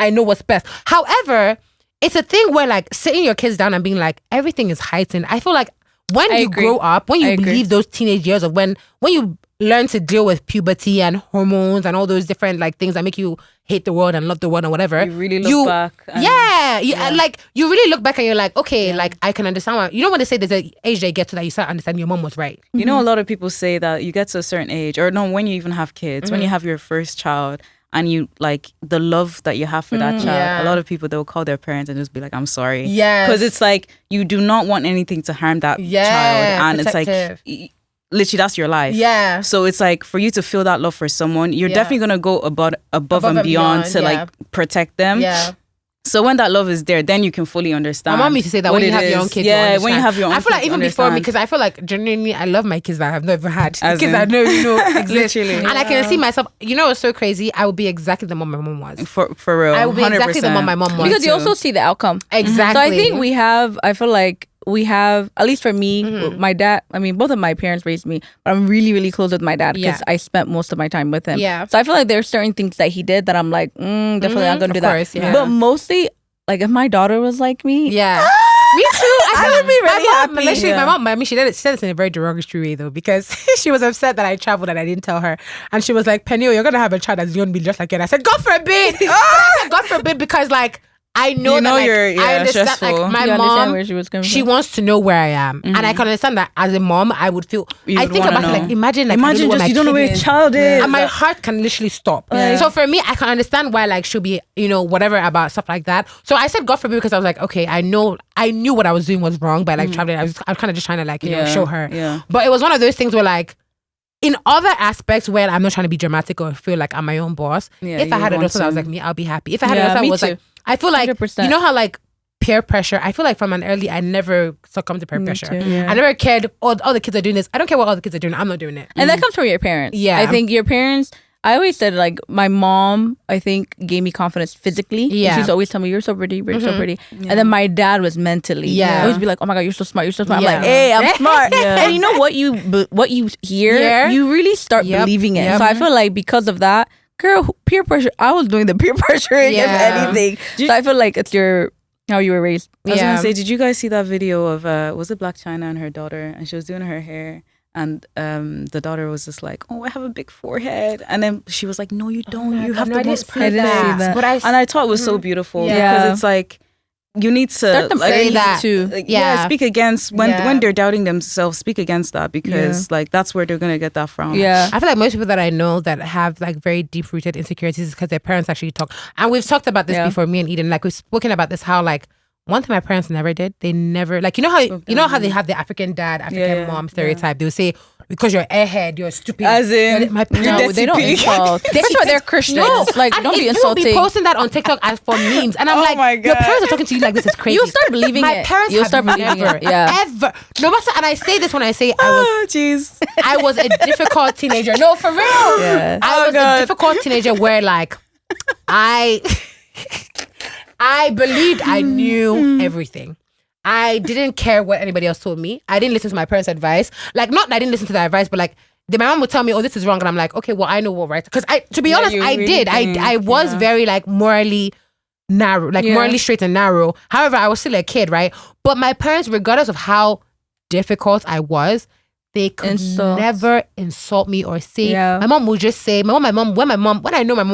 know what's best. However, it's a thing where like sitting your kids down and being like, everything is heightened. I feel like when you grow up, when you leave those teenage years of when you learn to deal with puberty and hormones and all those different like things that make you hate the world and love the world or whatever. You really look back. Like you really look back and you're like, okay, like I can understand why. You know when they say there's an age that you get to that you start understanding your mom was right. You know, a lot of people say that you get to a certain age, or no, when you even have kids, when you have your first child, and you like the love that you have for that child. A lot of people, they'll call their parents and just be like, I'm sorry. Yeah. Because it's like you do not want anything to harm that child. And protective. It's like literally that's your life. Yeah. So it's like for you to feel that love for someone, you're definitely gonna go above and beyond to like protect them. Yeah. So when that love is there, then you can fully understand. My mom used to say that when you have your own kids. Yeah, when you have your own kids. I feel like even before me, because I feel like genuinely I love my kids that I have never had. Kids I know exist. Literally. And I can see myself, you know, it's so crazy. I would be exactly the mom my mom was. For real. I would be exactly the mom my mom was. Because you also see the outcome. Exactly. So I think I feel like we have, at least for me, my dad, I mean, both of my parents raised me, but I'm really, really close with my dad because I spent most of my time with him. Yeah. So I feel like there are certain things that he did that I'm like, definitely not going to do that. Yeah. But mostly, like if my daughter was like me. Yeah. Me too. I would be really happy. My mom, she said it in a very derogatory way though, because she was upset that I traveled and I didn't tell her. And she was like, Penny, you're going to have a child that's going to be just like you. And I said, God forbid. I said, God forbid, because like, I know that like, I understand stressful. Like my mom, where she was coming from? Wants to know where I am. And I can understand that as a mom, I would feel, I think about it like, imagine just you don't know where your child is. And my heart can literally stop. Yeah. So for me, I can understand why like she'll be, you know, whatever about stuff like that. So I said God forbid because I was like, okay, I knew what I was doing was wrong by like traveling. I was kind of just trying to like, you know, show her. Yeah. But it was one of those things where like, in other aspects where I'm not trying to be dramatic or feel like I'm my own boss, if I had a daughter that was like me, I'll be happy. If I had a daughter that was like, I feel like 100%. You know how like peer pressure, I feel like from an early, I never succumbed to peer pressure. I never cared, all the kids are doing this. I don't care what all the kids are doing. I'm not doing it. And that comes from your parents. Yeah. I think your parents, I always said like my mom, I think gave me confidence physically. Yeah. She used to always tell me, you're so pretty, you're so pretty. Yeah. And then my dad was mentally. Yeah. I always be like, oh my God, you're so smart, you're so smart. I'm like, hey, I'm smart. And you know what you hear, you really start believing it. So I feel like because of that, girl, peer pressure, I was doing the peer pressuring if anything. So I feel like it's how you were raised. I was going to say, did you guys see that video of, was it Black China and her daughter? And she was doing her hair. And the daughter was just like, oh, I have a big forehead. And then she was like, no, you don't. You have the most perfect. I didn't see that. And I thought it was so beautiful because it's like, you need to start them saying that too. Speak against when they're doubting themselves. Speak against that because like that's where they're gonna get that from. Yeah, I feel like most people that I know that have like very deep rooted insecurities is because their parents actually talk. And we've talked about this before, me and Eden. Like we've spoken about this how like one thing my parents never did. They never like you know how they have the African dad, African mom stereotype. They will say, because you're airhead, you're stupid. As in, my parents, they don't insult. That's why they're Christians. No, like don't be insulting. You'll be posting that on TikTok as for memes, and I'm like, your parents are talking to you like this is crazy. You'll start believing my it. My parents You'll have start believing never, it. Yeah. ever. No matter, and I say this when I say I was a difficult teenager. No, for real. Yeah. I was a difficult teenager where like I believed I knew everything. I didn't care what anybody else told me. I didn't listen to my parents' advice. Like, not that I didn't listen to their advice, but like, my mom would tell me, oh, this is wrong. And I'm like, okay, well, I know what right. Because to be honest, I really did. I was very like morally narrow, like morally straight and narrow. However, I was still a kid, right? But my parents, regardless of how difficult I was, they could never insult me or say. Yeah. My mom would just say, when I know my mom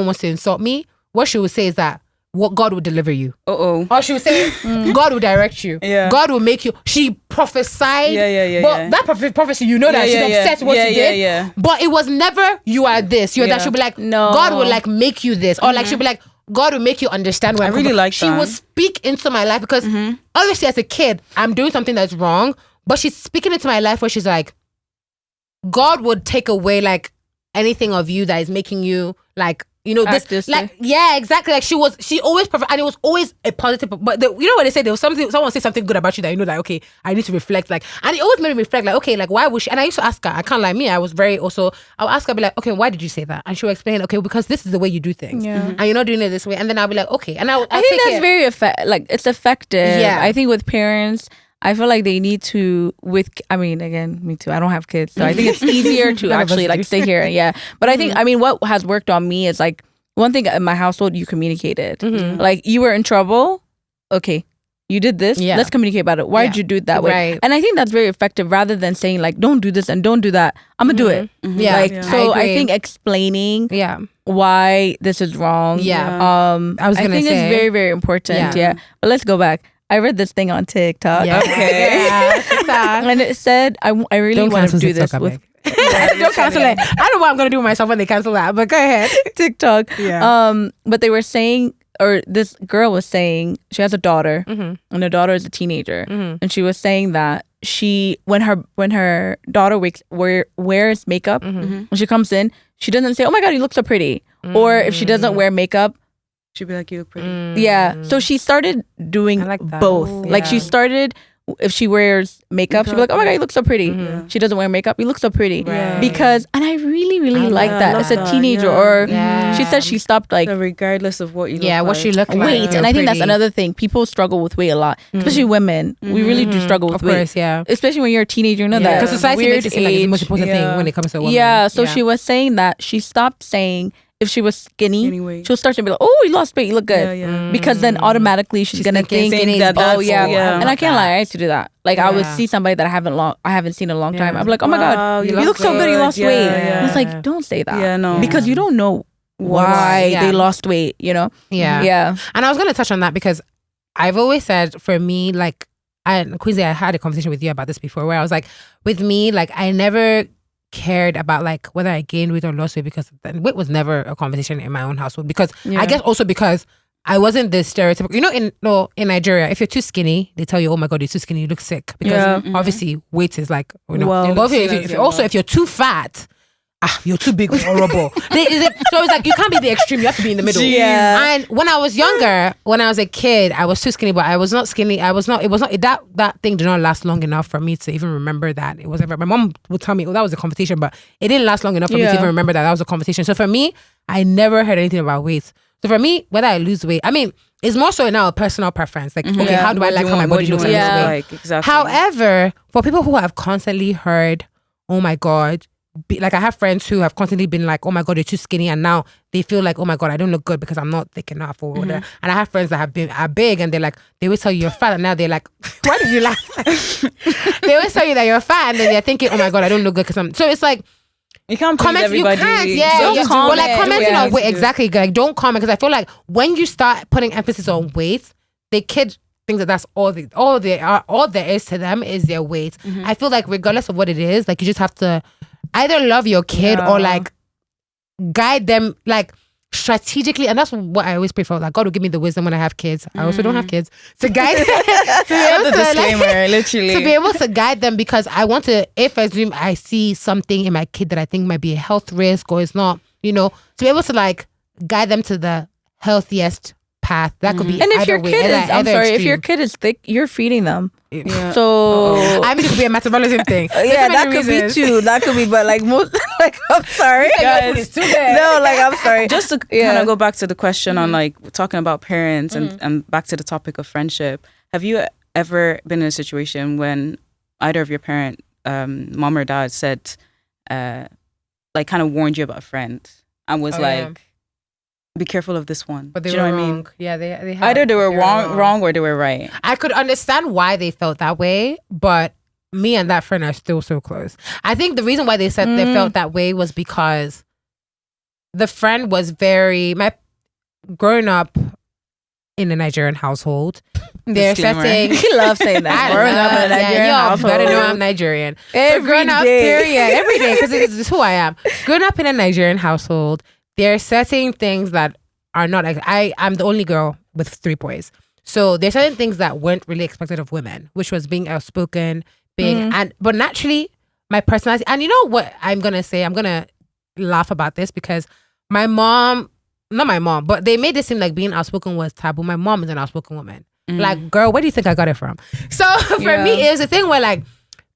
wants to insult me, what she would say is that, what God will deliver you. Or she would say, God will direct you. Yeah. God will make you. She prophesied. But that prophecy, you know that she's upset with what she did. Yeah. But it was never, you are this. You are that. She'll be like, no. God will like make you this. Or like, she'll be like, God will make you understand where I really like She will speak into my life because obviously as a kid, I'm doing something that's wrong. But she's speaking into my life where she's like, God would take away like anything of you that is making you like, you know, this like exactly. Like she always perfect, and it was always a positive. But you know what they say? There was someone say something good about you that you know, like okay, I need to reflect. Like, and it always made me reflect. Like, okay, like why would she? And I used to ask her. I can't lie, me. I was very also. I'll ask her, be like, okay, why did you say that? And she'll explain. Okay, because this is the way you do things, and you're not doing it this way. And then I'll be like, okay, and I think that's very it's effective. Yeah, I think with parents, I feel like they need to again, me too. I don't have kids, so I think it's easier to actually like stay here. Yeah. But I think, what has worked on me is like one thing in my household, you communicated. Like you were in trouble. Okay. you did this. Let's communicate about it. Why did you do it that way? Right. And I think that's very effective rather than saying like, don't do this and don't do that. I'm going to do it. Yeah. Like, so I think explaining why this is wrong. Yeah. I think it's very, very important. Yeah. But let's go back. I read this thing on TikTok. Yeah. Okay. And it said, I really want to do this with... Don't cancel it. I don't know what I'm going to do with myself when they cancel that, but go ahead. TikTok. Yeah. But they were saying, or this girl was saying, she has a daughter, and the daughter is a teenager, and she was saying that when her daughter wears makeup, when she comes in, she doesn't say, "Oh my God, you look so pretty," or if she doesn't wear makeup, she'd be like, "You look pretty." Yeah. So she started doing both. Ooh, like she started. If she wears makeup, she'll be like, "Oh my God, you look so pretty." She doesn't wear makeup, you look so pretty. Right. Because, and I really, really like that. As a teenager, or she said she stopped like... So regardless of what you look like. what she looked like. Weight, and I think that's another thing. People struggle with weight a lot, especially women. We really do struggle with weight. Of course, yeah. Especially when you're a teenager, you know that. Because society makes it seem like it's the most important thing when it comes to women. Yeah, so she was saying that she stopped saying... If she was skinny, she'll start to be like, "Oh, you lost weight, you look good." Because then automatically she's gonna think that, "Oh yeah." And I can't lie, I used to do that. Like I would see somebody that I haven't seen in a long time. I'm like, "Oh my God, you look so good, you lost weight." And it's like, don't say that. Yeah, no. Because you don't know why they lost weight, you know? Yeah. And I was gonna touch on that because I've always said, for me, like, Quincy, I had a conversation with you about this before, where I was like, with me, like, I never cared about like whether I gained weight or lost weight, because weight was never a conversation in my own household, because I guess also because I wasn't the stereotypical, you know, in Nigeria, if you're too skinny, they tell you, "Oh my God, you're too skinny, you look sick," because obviously weight is like, you know, if you're too fat, you're too big, horrible. So it's like you can't be the extreme, you have to be in the middle. And when I was younger, when I was a kid, I was too skinny, but I was not skinny. It was not that thing did not last long enough for me to even remember that it was ever. My mom would tell me, "Oh, that was a conversation," but it didn't last long enough for me to even remember that was a conversation. So for me, I never heard anything about weight. So for me, whether I lose weight, I mean, it's more so now a personal preference. Like, okay, how do I like how my body looks? Exactly. However, for people who have constantly heard, "Oh my God," like I have friends who have constantly been like, "Oh my God, you're too skinny," and now they feel like, "Oh my God, I don't look good because I'm not thick enough," or whatever. And I have friends that are big, and they're like, they always tell you you're fat, and now they're like, "Why did you laugh?" They always tell you that you're fat, and then they're thinking, "Oh my God, I don't look good because I'm." So it's like, you can't comment. Everybody. You can't, Well, like commenting on weight, exactly. Like don't comment, because I feel like when you start putting emphasis on weight, the kid thinks that that's all there is to them is their weight. I feel like regardless of what it is, like you just have to either love your kid or like guide them like strategically, and that's what I always pray for. Like God will give me the wisdom when I have kids. I also don't have kids to guide them. Literally, to be able to guide them, because I want to. If I see something in my kid that I think might be a health risk or it's not, you know, to be able to like guide them to the healthiest path. That could be. And if your kid is, if your kid is thick, you're feeding them. So I mean, it could be a metabolism thing. That could be too. That could be, but like most, like I'm sorry, guys. No, like I'm sorry. Just to kind of go back to the question on like talking about parents and back to the topic of friendship. Have you ever been in a situation when either of your parent, mom or dad, said, like, kind of warned you about a friend and was be careful of this one? But they were wrong. What I mean? Yeah, they have, either they were wrong or they were right. I could understand why they felt that way, but me and that friend are still so close. I think the reason why they said they felt that way was because the friend was growing up in a Nigerian household. They're setting. He loves saying that. Growing up in a Nigerian household. Better know I'm Nigerian. Every day, because it's who I am. Growing up in a Nigerian household, there are certain things that are not. I'm the only girl with 3 boys, so there's certain things that weren't really expected of women, which was being outspoken, but naturally my personality. And you know what I'm gonna say? I'm gonna laugh about this because my mom, not my mom, but they made it seem like being outspoken was taboo. My mom is an outspoken woman. Like, girl, where do you think I got it from? So for me, it was a thing where like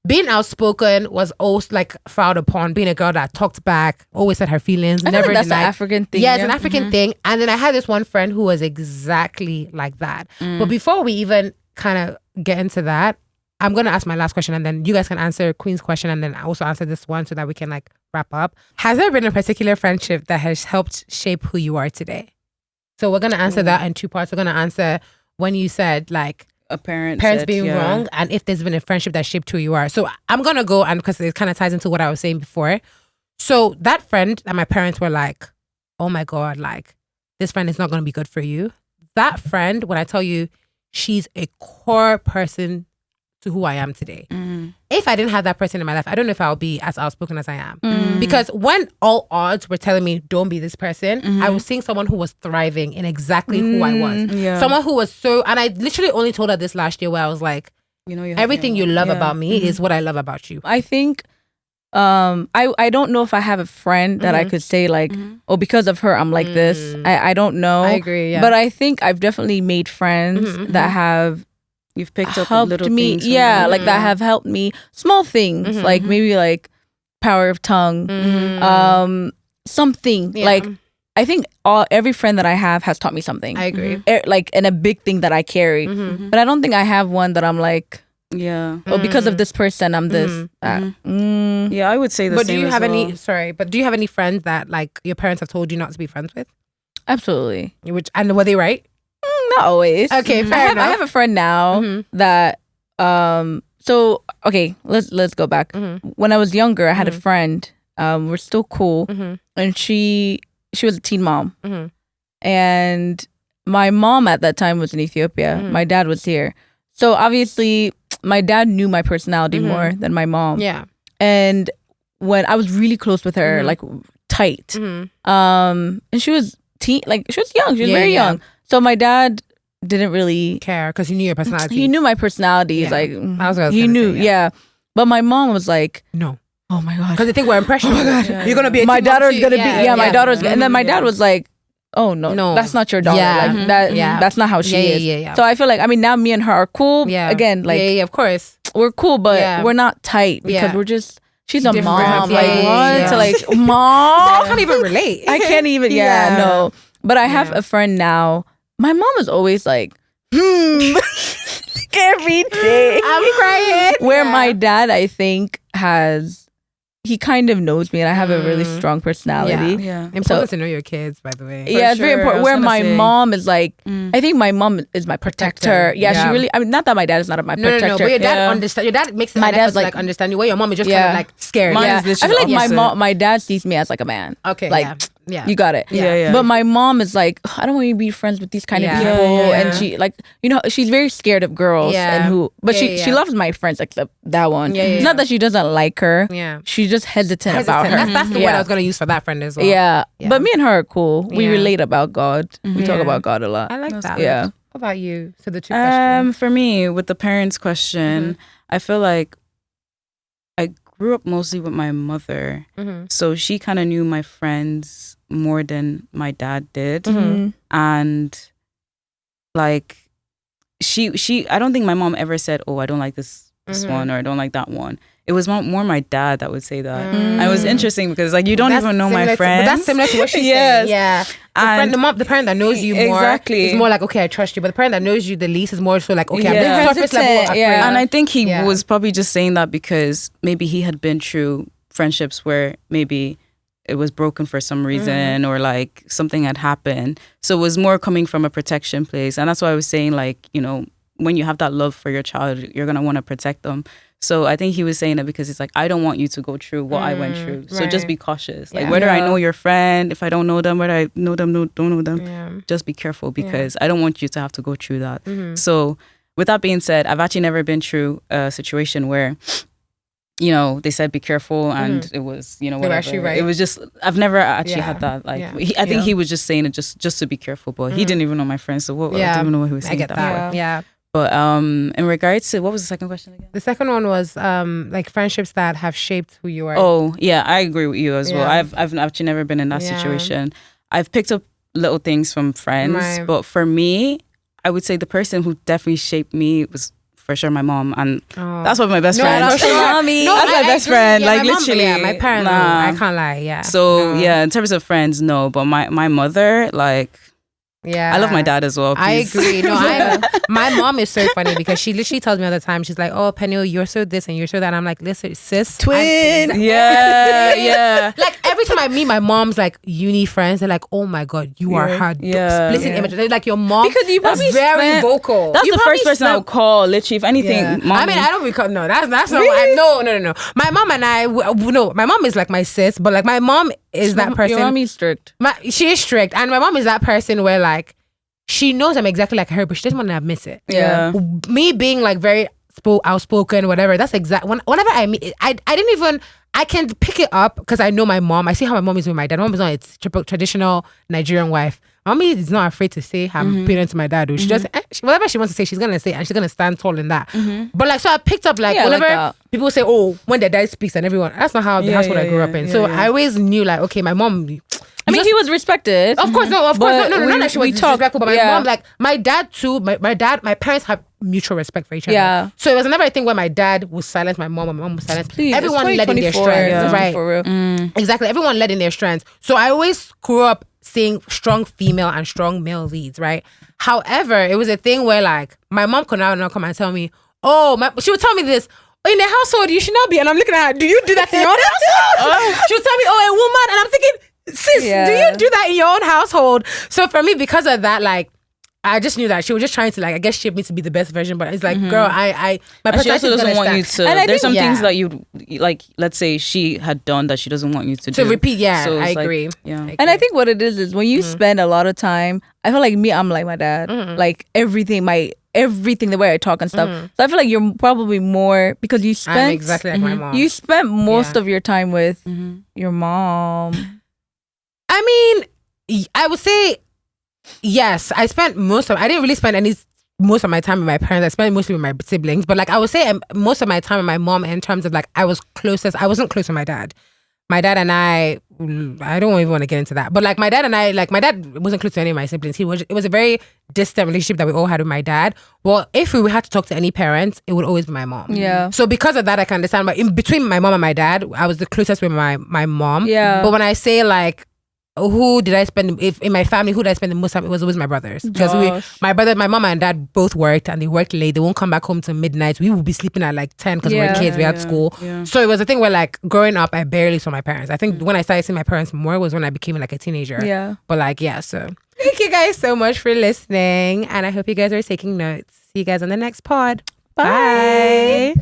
being outspoken was always like frowned upon. Being a girl that talked back, always said her feelings, never denied. That's an African thing. Yeah, it's an African thing. And then I had this one friend who was exactly like that. But before we even kind of get into that, I'm going to ask my last question, and then you guys can answer Queen's question, and then I also answer this one so that we can like wrap up. Has there been a particular friendship that has helped shape who you are today? So we're going to answer that in 2 parts. We're going to answer when you said like parents being wrong, and if there's been a friendship that shaped who you are. So I'm gonna go, and because it kind of ties into what I was saying before. So that friend that my parents were like, oh my God, like this friend is not gonna be good for you. That friend, when I tell you, she's a core person to who I am today. If I didn't have that person in my life, I don't know if I'll be as outspoken as I am. Because when all odds were telling me, don't be this person, I was seeing someone who was thriving in exactly who I was. Yeah. Someone who was and I literally only told her this last year where I was like, everything you love about me is what I love about you. I think, I don't know if I have a friend that I could say like, oh, because of her, I'm like this. I don't know. I agree, yeah. But I think I've definitely made friends that have You've picked up little things. Like that have helped me. Small things, like maybe like power of tongue, something. Yeah. Like I think every friend that I have has taught me something. I agree. Like, and a big thing that I carry. But I don't think I have one that I'm like, oh, because of this person, I'm this. Yeah, I would say the same. But do you have but do you have any friends that like your parents have told you not to be friends with? Absolutely. And were they right? Not always. Okay, fair enough. I have a friend now that so okay, let's go back. When I was younger, I had a friend. We're still cool, and she was a teen mom, and my mom at that time was in Ethiopia. My dad was here, so obviously my dad knew my personality more than my mom. Yeah, and when I was really close with her, like tight, and she was she was young. She was very young. So my dad didn't really care because he knew your personality. He knew my personality. He's like, he knew, yeah. But my mom was like, no. Oh my God. Because they think we're impressionable. Oh my God. You're going to be my daughter's going to be, my daughter's and then my dad was like, oh no, that's not your daughter. Like that's not how she is. Yeah. So I feel like, I mean, now me and her are cool. Yeah. Again, like, yeah, of course. We're cool, but we're not tight because we're just, she's a mom. Like, what? So like, mom? I can't even relate. I can't even, no. But I have a friend now. My mom is always like, every day. I'm crying. Where my dad, I think, he kind of knows me and I have a really strong personality. Yeah. Important to know your kids, by the way. Yeah, it's very important. Where my mom is like, I think my mom is my protector. Yeah, she really, I mean, not that my dad is not my protector. No, but your dad understands. Your dad makes my dad's like understand you. Where your mom is just kind of like scared. I feel like my dad sees me as like a man. Okay, like, yeah, you got it. Yeah. But my mom is like, I don't want you to be friends with these kind of people. And she like, she's very scared of girls but she loves my friends except that one. It's not that she doesn't like her. Yeah. She's just hesitant about her. That's the word I was gonna use for that friend as well. Yeah. But me and her are cool. We relate about God. We talk about God a lot. I like that. Yeah. What about you? So the two questions. For me, with the parents question, I feel like I grew up mostly with my mother. So she kind of knew my friends more than my dad did. And like she I don't think my mom ever said, oh, I don't like this one or I don't like that one. It was more my dad that would say that. And it was interesting because like you don't even know my friends. But that's similar to what she's saying. Yeah. The parent that knows you more is more like, okay, I trust you. But the parent that knows you the least is more so like, okay, I'm surface level afraid. And I think he was probably just saying that because maybe he had been through friendships where maybe it was broken for some reason or like something had happened. So it was more coming from a protection place. And that's why I was saying like, when you have that love for your child, you're going to want to protect them. So I think he was saying it because it's like, I don't want you to go through what I went through. So just be cautious. Like whether I know your friend, if I don't know them, whether I know them, don't know them, just be careful because I don't want you to have to go through that. So with that being said, I've actually never been through a situation where, they said be careful and it was, whatever. They were actually right. It was just, I've never actually had that. Like, I think he was just saying it just to be careful, but he didn't even know my friends. So I don't even know what he was saying. I get that. Yeah. But in regards to, what was the second question again? The second one was like friendships that have shaped who you are. Oh, yeah, I agree with you as well. I've actually never been in that situation. I've picked up little things from friends, but for me, I would say the person who definitely shaped me was for sure my mom, and that's one of my best friends. Mommy. That's my best friend. Yeah, like my literally, mom, my parents. I can't lie. Yeah. So in terms of friends, no, but my mother, like. Yeah, I love my dad as well. Please. I agree. No, my mom is so funny because she literally tells me all the time. She's like, "Oh, Penny, you're so this and you're so that." And I'm like, "Listen, sis, twin." Yeah. Like every time I meet my mom's like uni friends, they're like, "Oh my god, you are hard." Splitting images. They're like, your mom, because you probably very vocal. That's the first person I would call. Literally, if anything. I mean, I don't recall. No, that's not. Really? No. My mom and I. No, my mom is like my sis, but like my mom is that person. Your mom is strict. She is strict, and my mom is that person where like she knows I'm exactly like her, but she doesn't want to admit it. Yeah. Me being like very outspoken, whatever. That's exact. Whenever I meet, I didn't even. I can pick it up because I know my mom. I see how my mom is with my dad. My mom is not a traditional Nigerian wife. Mommy is not afraid to say I'm parent to my dad. She just whatever she wants to say, she's gonna say, and she's gonna stand tall in that. But like, so I picked up like whenever like people say, "Oh, when their dad speaks," and everyone. That's not how the household I grew up in. So I always knew like, okay, my mom. I mean, he was respected. Of course, no, not that she was disrespectful, but my mom, like my dad too. My parents have mutual respect for each other. Yeah. So it was never a thing where my dad would silence my mom, and my mom would silence. Everyone led in their strengths, right? For real. Exactly. Everyone led in their strengths. So I always grew up seeing strong female and strong male leads, right? However, it was a thing where like my mom could now come and tell me, she would tell me this. In the household, you should not be. And I'm looking at her. Do you do that in your own household? She would tell me, a woman, and I'm thinking, sis, do you do that in your own household? So for me, because of that, like, I just knew that she was just trying to, like, I guess, shape me to be the best version. But it's like, girl, my she also doesn't want you to. And there's some things that you like. Let's say she had done that she doesn't want you to do. To repeat, so I agree. And I think what it is when you spend a lot of time. I feel like I'm like my dad. Like everything, the way I talk and stuff. So I feel like you're probably more because you spent I'm exactly like my mom. You spent most of your time with your mom. I mean, I would say yes. I didn't really spend most of my time with my parents. I spent mostly with my siblings. But like I would say most of my time with my mom in terms of like I wasn't close with my dad. My dad and I don't even want to get into that. But like my dad and I, like my dad wasn't close to any of my siblings. It was a very distant relationship that we all had with my dad. Well, if we had to talk to any parents, it would always be my mom. Yeah. So because of that, I can understand. But in between my mom and my dad, I was the closest with my mom. Yeah. But when I say like, who did I spend, if in my family, who did I spend the most time? It was always my brothers. Because my mom and dad both worked and they worked late. They won't come back home till midnight. We would be sleeping at like 10 because we were kids. We had school. Yeah. So it was a thing where like growing up, I barely saw my parents. I think when I started seeing my parents more was when I became like a teenager. Yeah. But like, so thank you guys so much for listening. And I hope you guys are taking notes. See you guys on the next pod. Bye.